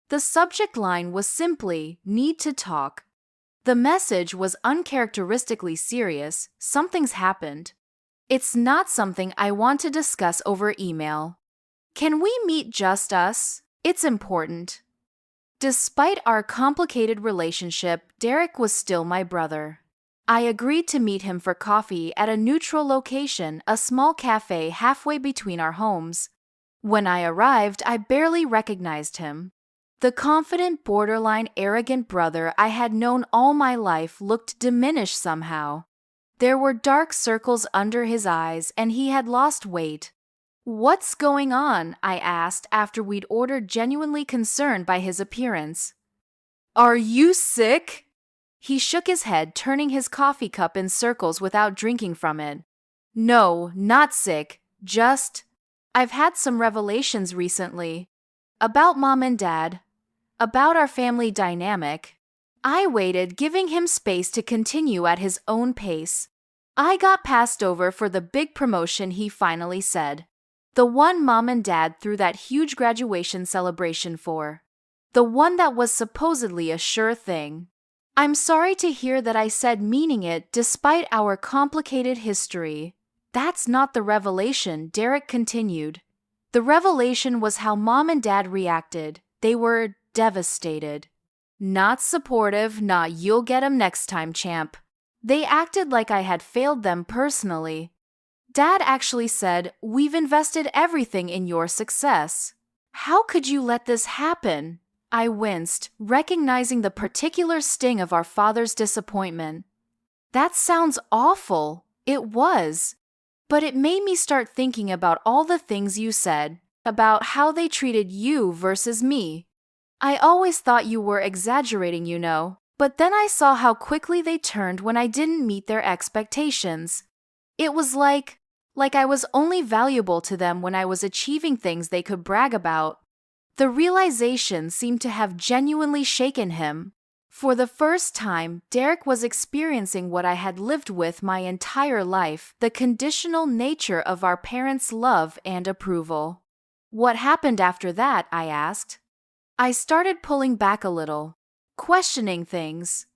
The subject line was simply, "Need to talk." The message was uncharacteristically serious. Something's happened. It's not something I want to discuss over email. Can we meet just us? It's important. Despite our complicated relationship, Derek was still my brother. I agreed to meet him for coffee at a neutral location, a small cafe halfway between our homes. When I arrived, I barely recognized him. The confident, borderline arrogant brother I had known all my life looked diminished somehow. There were dark circles under his eyes, and he had lost weight. "What's going on?" I asked after we'd ordered, genuinely concerned by his appearance. "Are you sick?" He shook his head, turning his coffee cup in circles without drinking from it. "No, not sick. I've had some revelations recently. About Mom and Dad. About our family dynamic." I waited, giving him space to continue at his own pace. "I got passed over for the big promotion," he finally said. "The one Mom and Dad threw that huge graduation celebration for. The one that was supposedly a sure thing." "I'm sorry to hear that," I said, meaning it despite our complicated history. "That's not the revelation," Derek continued. "The revelation was how Mom and Dad reacted. They were devastated. Not supportive, not 'you'll get 'em next time, champ.' They acted like I had failed them personally. Dad actually said, 'We've invested everything in your success. How could you let this happen?' I winced, recognizing the particular sting of our father's disappointment. That sounds awful. It was. But it made me start thinking about all the things you said, about how they treated you versus me. I always thought you were exaggerating, you know, but then I saw how quickly they turned when I didn't meet their expectations. It was like I was only valuable to them when I was achieving things they could brag about." The realization seemed to have genuinely shaken him. For the first time, Derek was experiencing what I had lived with my entire life, the conditional nature of our parents' love and approval. "What happened after that?" I asked. I started pulling back a little, questioning things.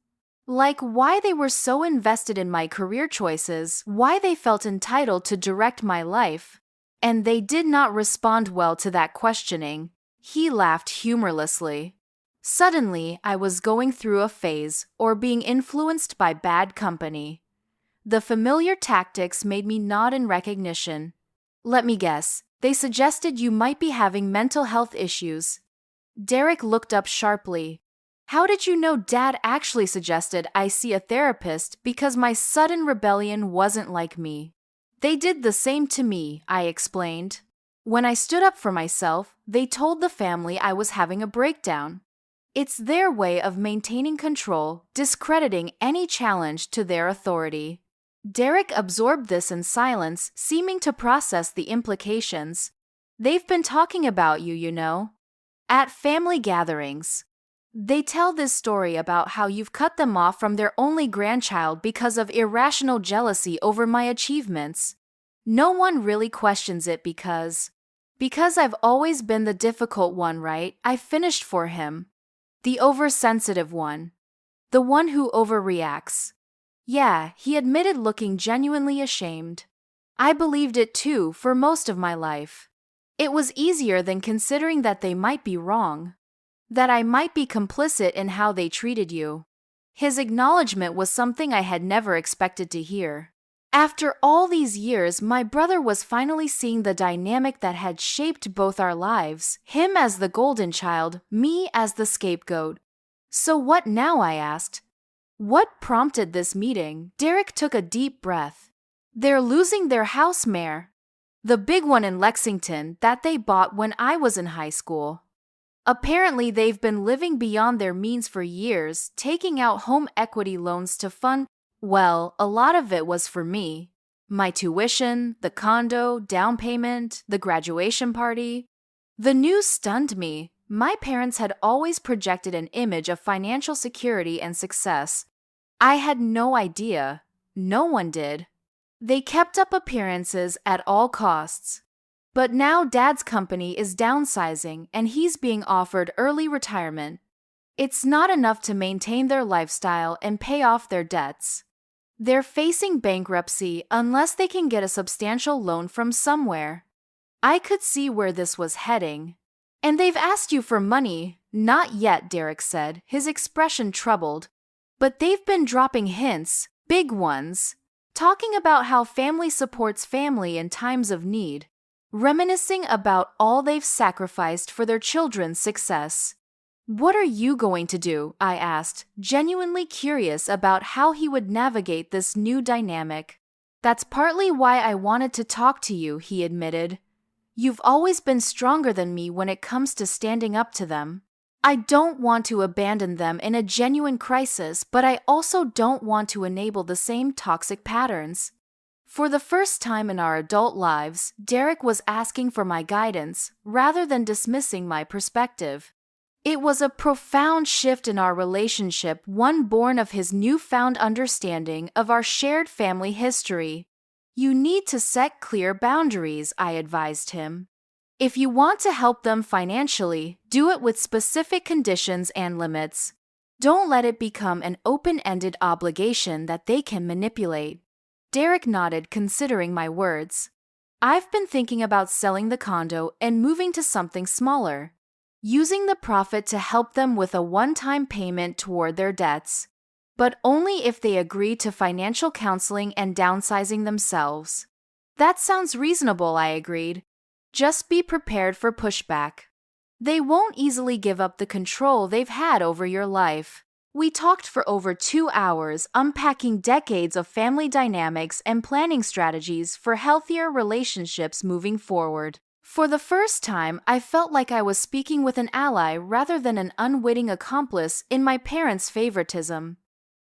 Like why they were so invested in my career choices, why they felt entitled to direct my life. And they did not respond well to that questioning. He laughed humorlessly. Suddenly, I was going through a phase, or being influenced by bad company. The familiar tactics made me nod in recognition. "Let me guess, they suggested you might be having mental health issues." Derek looked up sharply. "How did you know Dad actually suggested I see a therapist because my sudden rebellion wasn't like me?" "They did the same to me," I explained. "When I stood up for myself, they told the family I was having a breakdown. It's their way of maintaining control, discrediting any challenge to their authority." Derek absorbed this in silence, seeming to process the implications. "They've been talking about you, you know. At family gatherings." They tell this story about how you've cut them off from their only grandchild because of irrational jealousy over my achievements. No one really questions it because I've always been the difficult one, right? I finished for him. The oversensitive one. The one who overreacts. Yeah, he admitted, looking genuinely ashamed. I believed it too for most of my life. It was easier than considering that they might be wrong. That I might be complicit in how they treated you. His acknowledgement was something I had never expected to hear. After all these years, my brother was finally seeing the dynamic that had shaped both our lives, him as the golden child, me as the scapegoat. So what now? I asked. What prompted this meeting? Derek took a deep breath. They're losing their house, Mayor. The big one in Lexington that they bought when I was in high school. Apparently, they've been living beyond their means for years, taking out home equity loans to fund, well, a lot of it was for me. My tuition, the condo, down payment, the graduation party. The news stunned me. My parents had always projected an image of financial security and success. I had no idea. No one did. They kept up appearances at all costs. But now Dad's company is downsizing and he's being offered early retirement. It's not enough to maintain their lifestyle and pay off their debts. They're facing bankruptcy unless they can get a substantial loan from somewhere. I could see where this was heading. And they've asked you for money? Not yet, Derek said, his expression troubled. But they've been dropping hints, big ones, talking about how family supports family in times of need. Reminiscing about all they've sacrificed for their children's success. What are you going to do? I asked, genuinely curious about how he would navigate this new dynamic. That's partly why I wanted to talk to you, he admitted. You've always been stronger than me when it comes to standing up to them. I don't want to abandon them in a genuine crisis, but I also don't want to enable the same toxic patterns. For the first time in our adult lives, Derek was asking for my guidance rather than dismissing my perspective. It was a profound shift in our relationship, one born of his newfound understanding of our shared family history. You need to set clear boundaries, I advised him. If you want to help them financially, do it with specific conditions and limits. Don't let it become an open-ended obligation that they can manipulate. Derek nodded, considering my words. I've been thinking about selling the condo and moving to something smaller, using the profit to help them with a one-time payment toward their debts, but only if they agree to financial counseling and downsizing themselves. That sounds reasonable, I agreed. Just be prepared for pushback. They won't easily give up the control they've had over your life. We talked for over 2 hours, unpacking decades of family dynamics and planning strategies for healthier relationships moving forward. For the first time, I felt like I was speaking with an ally rather than an unwitting accomplice in my parents' favoritism.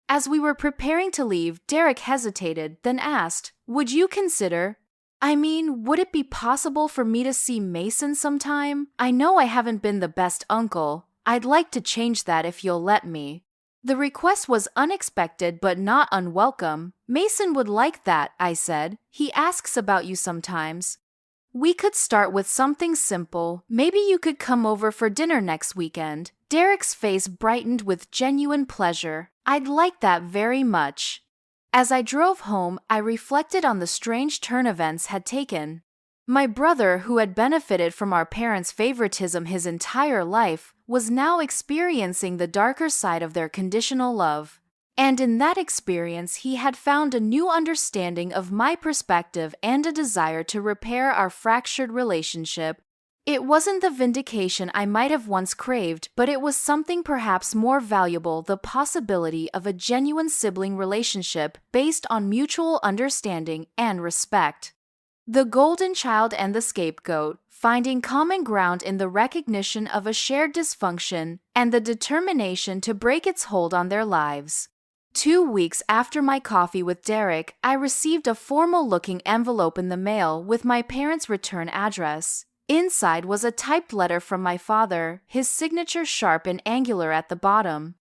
As we were preparing to leave, Derek hesitated, then asked, would you consider, would it be possible for me to see Mason sometime? I know I haven't been the best uncle. I'd like to change that if you'll let me. The request was unexpected but not unwelcome. Mason would like that, I said. He asks about you sometimes. We could start with something simple. Maybe you could come over for dinner next weekend. Derek's face brightened with genuine pleasure. I'd like that very much. As I drove home, I reflected on the strange turn events had taken. My brother, who had benefited from our parents' favoritism his entire life, was now experiencing the darker side of their conditional love. And in that experience, he had found a new understanding of my perspective and a desire to repair our fractured relationship. It wasn't the vindication I might have once craved, but it was something perhaps more valuable, the possibility of a genuine sibling relationship based on mutual understanding and respect. The golden child and the scapegoat, finding common ground in the recognition of a shared dysfunction and the determination to break its hold on their lives. 2 weeks after my coffee with Derek, I received a formal-looking envelope in the mail with my parents' return address. Inside was a typed letter from my father, his signature sharp and angular at the bottom.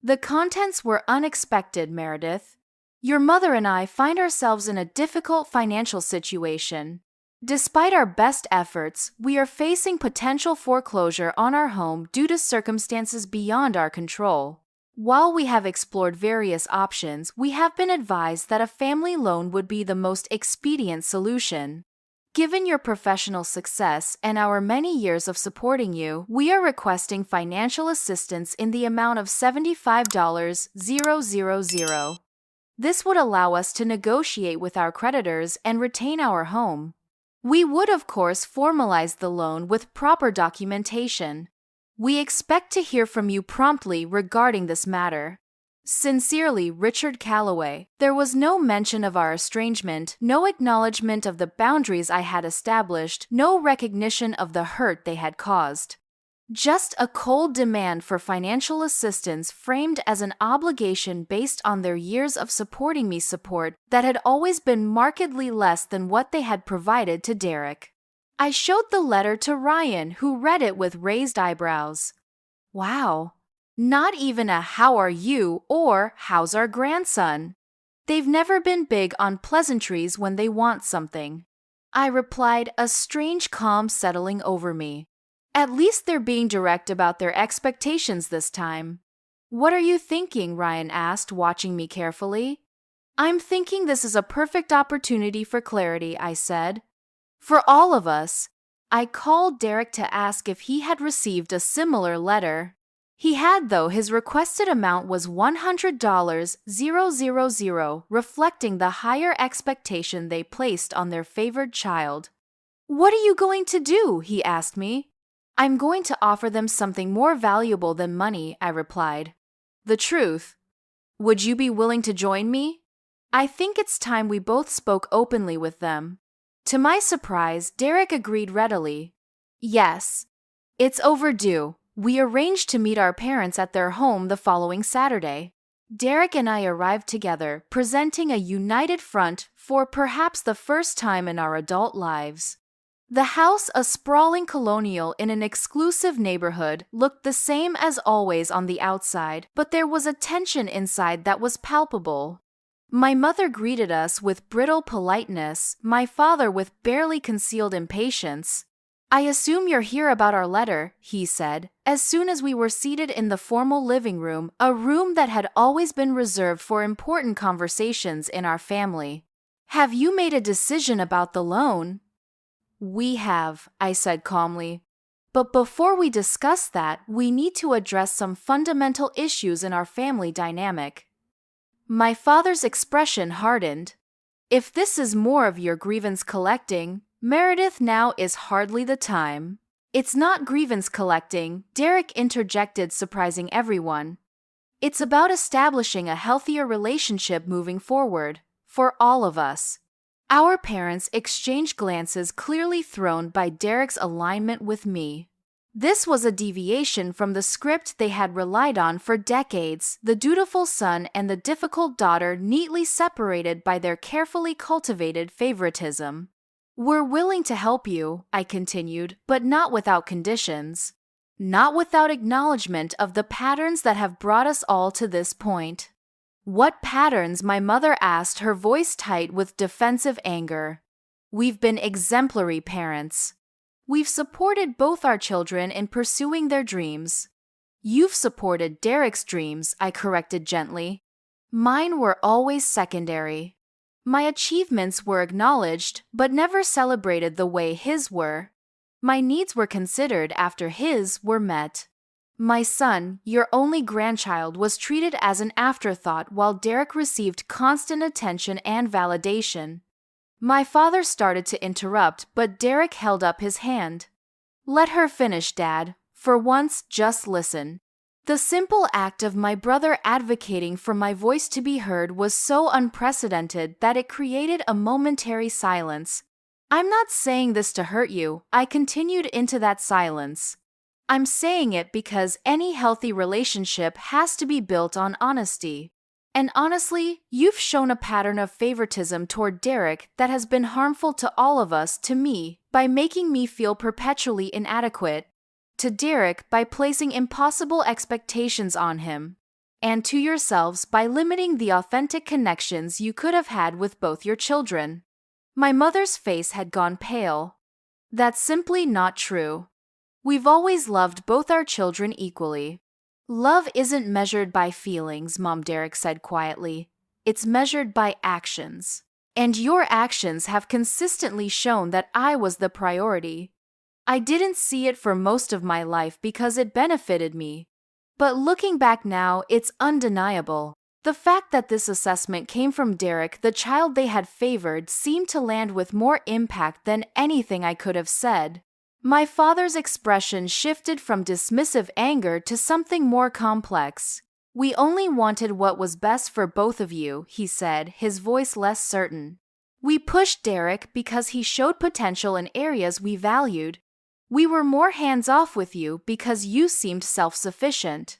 The contents were unexpected, Meredith. Your mother and I find ourselves in a difficult financial situation. Despite our best efforts, we are facing potential foreclosure on our home due to circumstances beyond our control. While we have explored various options, we have been advised that a family loan would be the most expedient solution. Given your professional success and our many years of supporting you, we are requesting financial assistance in the amount of $75,000. This would allow us to negotiate with our creditors and retain our home. We would, of course, formalize the loan with proper documentation. We expect to hear from you promptly regarding this matter. Sincerely, Richard Calloway. There was no mention of our estrangement, no acknowledgement of the boundaries I had established, no recognition of the hurt they had caused. Just a cold demand for financial assistance framed as an obligation based on their years of supporting me, support that had always been markedly less than what they had provided to Derek. I showed the letter to Ryan, who read it with raised eyebrows. Wow. Not even a "how are you" or "how's our grandson?" They've never been big on pleasantries when they want something. I replied, a strange calm settling over me. At least they're being direct about their expectations this time. What are you thinking? Ryan asked, watching me carefully. I'm thinking this is a perfect opportunity for clarity, I said. For all of us. I called Derek to ask if he had received a similar letter. He had, though. His requested amount was $100,000, reflecting the higher expectation they placed on their favored child. What are you going to do? He asked me. I'm going to offer them something more valuable than money, I replied. The truth. Would you be willing to join me? I think it's time we both spoke openly with them. To my surprise, Derek agreed readily. Yes. It's overdue. We arranged to meet our parents at their home the following Saturday. Derek and I arrived together, presenting a united front for perhaps the first time in our adult lives. The house, a sprawling colonial in an exclusive neighborhood, looked the same as always on the outside, but there was a tension inside that was palpable. My mother greeted us with brittle politeness, my father with barely concealed impatience. I assume you're here about our letter, he said, as soon as we were seated in the formal living room, a room that had always been reserved for important conversations in our family. Have you made a decision about the loan? We have, I said calmly. But before we discuss that, we need to address some fundamental issues in our family dynamic. My father's expression hardened. If this is more of your grievance collecting, Meredith, now is hardly the time. It's not grievance collecting, Derek interjected, surprising everyone. It's about establishing a healthier relationship moving forward, for all of us. Our parents exchanged glances, clearly thrown by Derek's alignment with me. This was a deviation from the script they had relied on for decades, the dutiful son and the difficult daughter neatly separated by their carefully cultivated favoritism. We're willing to help you, I continued, but not without conditions. Not without acknowledgement of the patterns that have brought us all to this point. What patterns? My mother asked, her voice tight with defensive anger. We've been exemplary parents. We've supported both our children in pursuing their dreams. You've supported Derek's dreams, I corrected gently. Mine were always secondary. My achievements were acknowledged, but never celebrated the way his were. My needs were considered after his were met. My son, your only grandchild, was treated as an afterthought while Derek received constant attention and validation. My father started to interrupt, but Derek held up his hand. Let her finish, Dad. For once, just listen. The simple act of my brother advocating for my voice to be heard was so unprecedented that it created a momentary silence. I'm not saying this to hurt you, I continued into that silence. I'm saying it because any healthy relationship has to be built on honesty. And honestly, you've shown a pattern of favoritism toward Derek that has been harmful to all of us, to me, by making me feel perpetually inadequate, to Derek by placing impossible expectations on him, and to yourselves by limiting the authentic connections you could have had with both your children. My mother's face had gone pale. That's simply not true. We've always loved both our children equally. Love isn't measured by feelings, Mom, Derek said quietly. It's measured by actions. And your actions have consistently shown that I was the priority. I didn't see it for most of my life because it benefited me. But looking back now, it's undeniable. The fact that this assessment came from Derek, the child they had favored, seemed to land with more impact than anything I could have said. My father's expression shifted from dismissive anger to something more complex. We only wanted what was best for both of you, he said, his voice less certain. We pushed Derek because he showed potential in areas we valued. We were more hands-off with you because you seemed self-sufficient.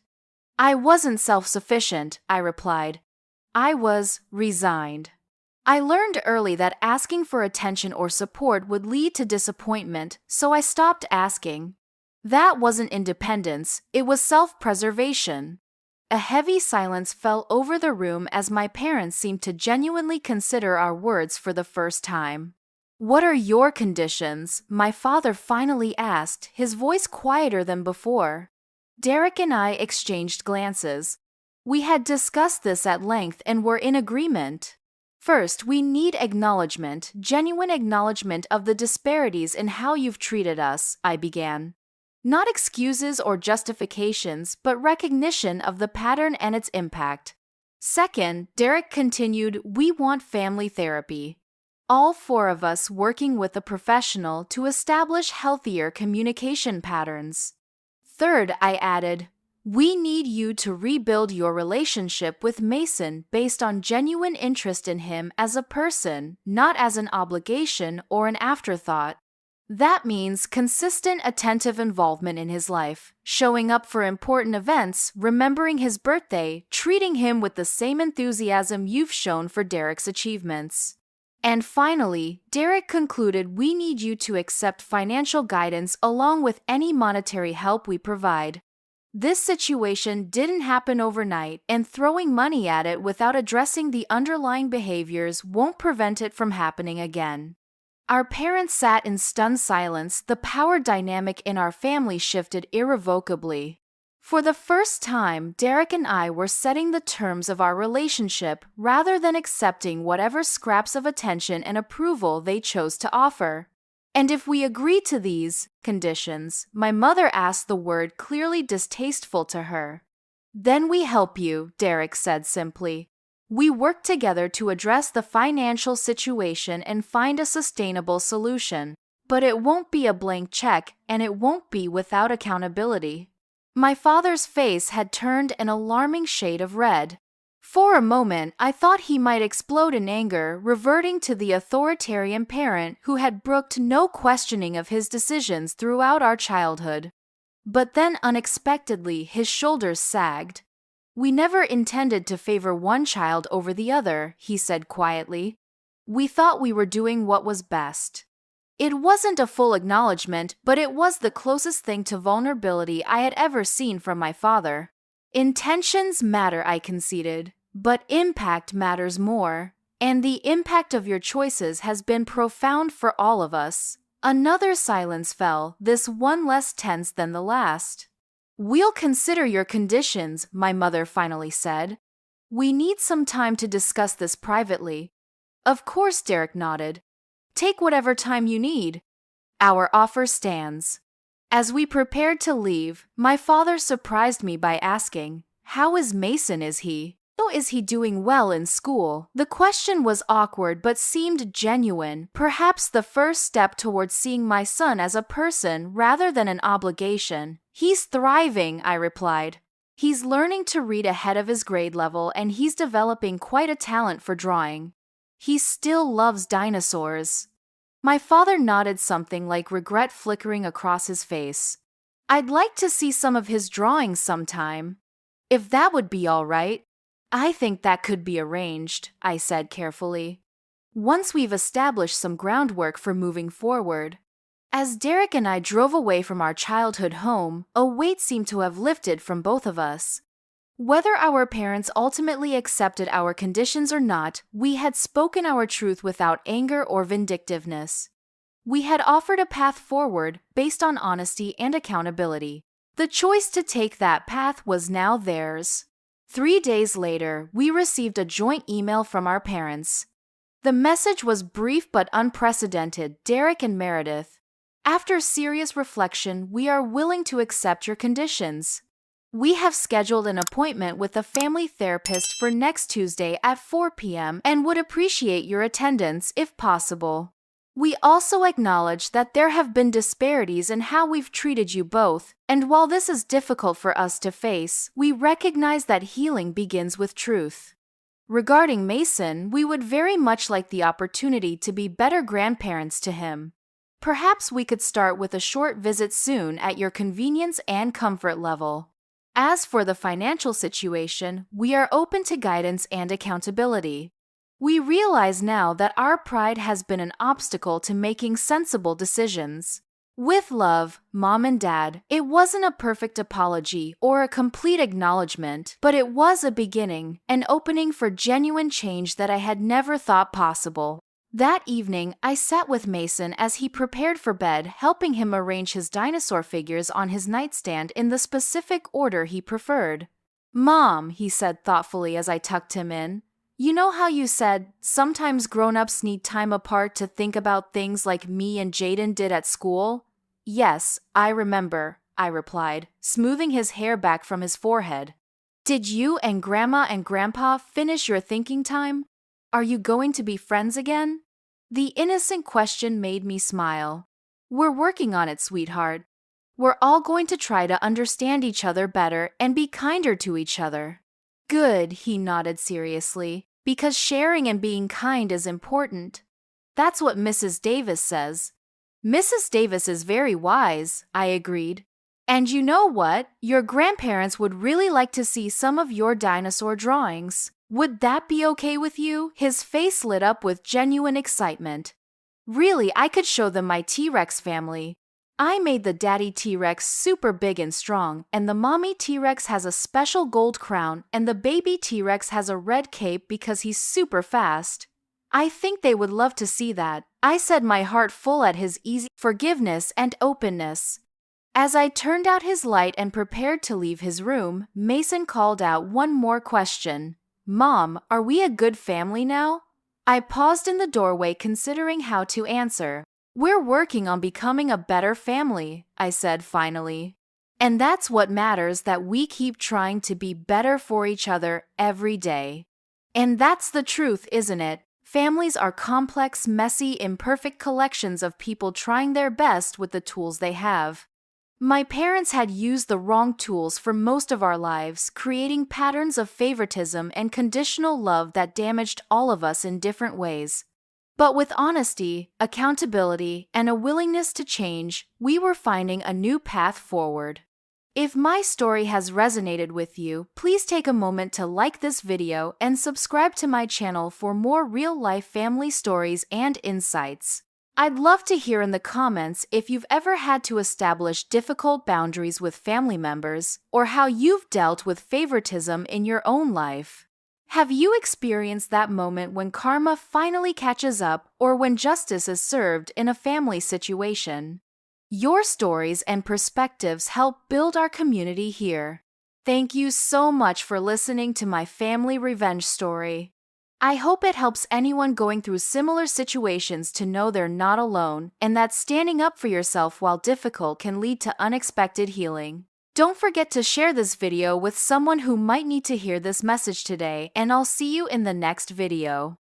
I wasn't self-sufficient, I replied. I was resigned. I learned early that asking for attention or support would lead to disappointment, so I stopped asking. That wasn't independence, it was self-preservation. A heavy silence fell over the room as my parents seemed to genuinely consider our words for the first time. What are your conditions? My father finally asked, his voice quieter than before. Derek and I exchanged glances. We had discussed this at length and were in agreement. First, we need acknowledgement, genuine acknowledgement of the disparities in how you've treated us, I began. Not excuses or justifications, but recognition of the pattern and its impact. Second, Derek continued, we want family therapy. All four of us working with a professional to establish healthier communication patterns. Third, I added, we need you to rebuild your relationship with Mason based on genuine interest in him as a person, not as an obligation or an afterthought. That means consistent, attentive involvement in his life, showing up for important events, remembering his birthday, treating him with the same enthusiasm you've shown for Derek's achievements. And finally, Derek concluded we need you to accept financial guidance along with any monetary help we provide. This situation didn't happen overnight, and throwing money at it without addressing the underlying behaviors won't prevent it from happening again. Our parents sat in stunned silence. The power dynamic in our family shifted irrevocably. For the first time, Derek and I were setting the terms of our relationship rather than accepting whatever scraps of attention and approval they chose to offer. And if we agree to these conditions, my mother asked, the word clearly distasteful to her. Then we help you, Derek said simply. We work together to address the financial situation and find a sustainable solution. But it won't be a blank check, and it won't be without accountability. My father's face had turned an alarming shade of red. For a moment, I thought he might explode in anger, reverting to the authoritarian parent who had brooked no questioning of his decisions throughout our childhood. But then unexpectedly, his shoulders sagged. We never intended to favor one child over the other, he said quietly. We thought we were doing what was best. It wasn't a full acknowledgement, but it was the closest thing to vulnerability I had ever seen from my father. Intentions matter, I conceded, but impact matters more, and the impact of your choices has been profound for all of us. Another silence fell, this one less tense than the last. We'll consider your conditions, my mother finally said. We need some time to discuss this privately. Of course, Derek nodded. Take whatever time you need. Our offer stands. As we prepared to leave, my father surprised me by asking, how is Mason, is he? Is he doing well in school? The question was awkward but seemed genuine, perhaps the first step towards seeing my son as a person rather than an obligation. He's thriving, I replied. He's learning to read ahead of his grade level and he's developing quite a talent for drawing. He still loves dinosaurs. My father nodded, something like regret flickering across his face. I'd like to see some of his drawings sometime. If that would be all right. I think that could be arranged, I said carefully. Once we've established some groundwork for moving forward. As Derek and I drove away from our childhood home, a weight seemed to have lifted from both of us. Whether our parents ultimately accepted our conditions or not, we had spoken our truth without anger or vindictiveness. We had offered a path forward based on honesty and accountability. The choice to take that path was now theirs. 3 days later, we received a joint email from our parents. The message was brief but unprecedented. Derek and Meredith, after serious reflection, we are willing to accept your conditions. We have scheduled an appointment with a family therapist for next Tuesday at 4 p.m. and would appreciate your attendance if possible. We also acknowledge that there have been disparities in how we've treated you both, and while this is difficult for us to face, we recognize that healing begins with truth. Regarding Mason, we would very much like the opportunity to be better grandparents to him. Perhaps we could start with a short visit soon at your convenience and comfort level. As for the financial situation, we are open to guidance and accountability. We realize now that our pride has been an obstacle to making sensible decisions. With love, Mom and Dad, it wasn't a perfect apology or a complete acknowledgement, but it was a beginning, an opening for genuine change that I had never thought possible. That evening, I sat with Mason as he prepared for bed, helping him arrange his dinosaur figures on his nightstand in the specific order he preferred. "Mom," he said thoughtfully as I tucked him in, "you know how you said, sometimes grown-ups need time apart to think about things like me and Jaden did at school?" "Yes, I remember," I replied, smoothing his hair back from his forehead. "Did you and Grandma and Grandpa finish your thinking time? Are you going to be friends again?" The innocent question made me smile. "We're working on it, sweetheart. We're all going to try to understand each other better and be kinder to each other." "Good," he nodded seriously, "because sharing and being kind is important. That's what Mrs. Davis says." "Mrs. Davis is very wise," I agreed. "And you know what? Your grandparents would really like to see some of your dinosaur drawings. Would that be okay with you?" His face lit up with genuine excitement. "Really, I could show them my T-Rex family. I made the daddy T-Rex super big and strong, and the mommy T-Rex has a special gold crown, and the baby T-Rex has a red cape because he's super fast. I think they would love to see that," I said, my heart full at his easy forgiveness and openness. As I turned out his light and prepared to leave his room, Mason called out one more question. "Mom, are we a good family now?" I paused in the doorway considering how to answer. "We're working on becoming a better family," I said finally. "And that's what matters, that we keep trying to be better for each other every day." And that's the truth, isn't it? Families are complex, messy, imperfect collections of people trying their best with the tools they have. My parents had used the wrong tools for most of our lives, creating patterns of favoritism and conditional love that damaged all of us in different ways. But with honesty, accountability, and a willingness to change, we were finding a new path forward. If my story has resonated with you, please take a moment to like this video and subscribe to my channel for more real-life family stories and insights. I'd love to hear in the comments if you've ever had to establish difficult boundaries with family members, or how you've dealt with favoritism in your own life. Have you experienced that moment when karma finally catches up, or when justice is served in a family situation? Your stories and perspectives help build our community here. Thank you so much for listening to my family revenge story. I hope it helps anyone going through similar situations to know they're not alone, and that standing up for yourself while difficult can lead to unexpected healing. Don't forget to share this video with someone who might need to hear this message today, and I'll see you in the next video.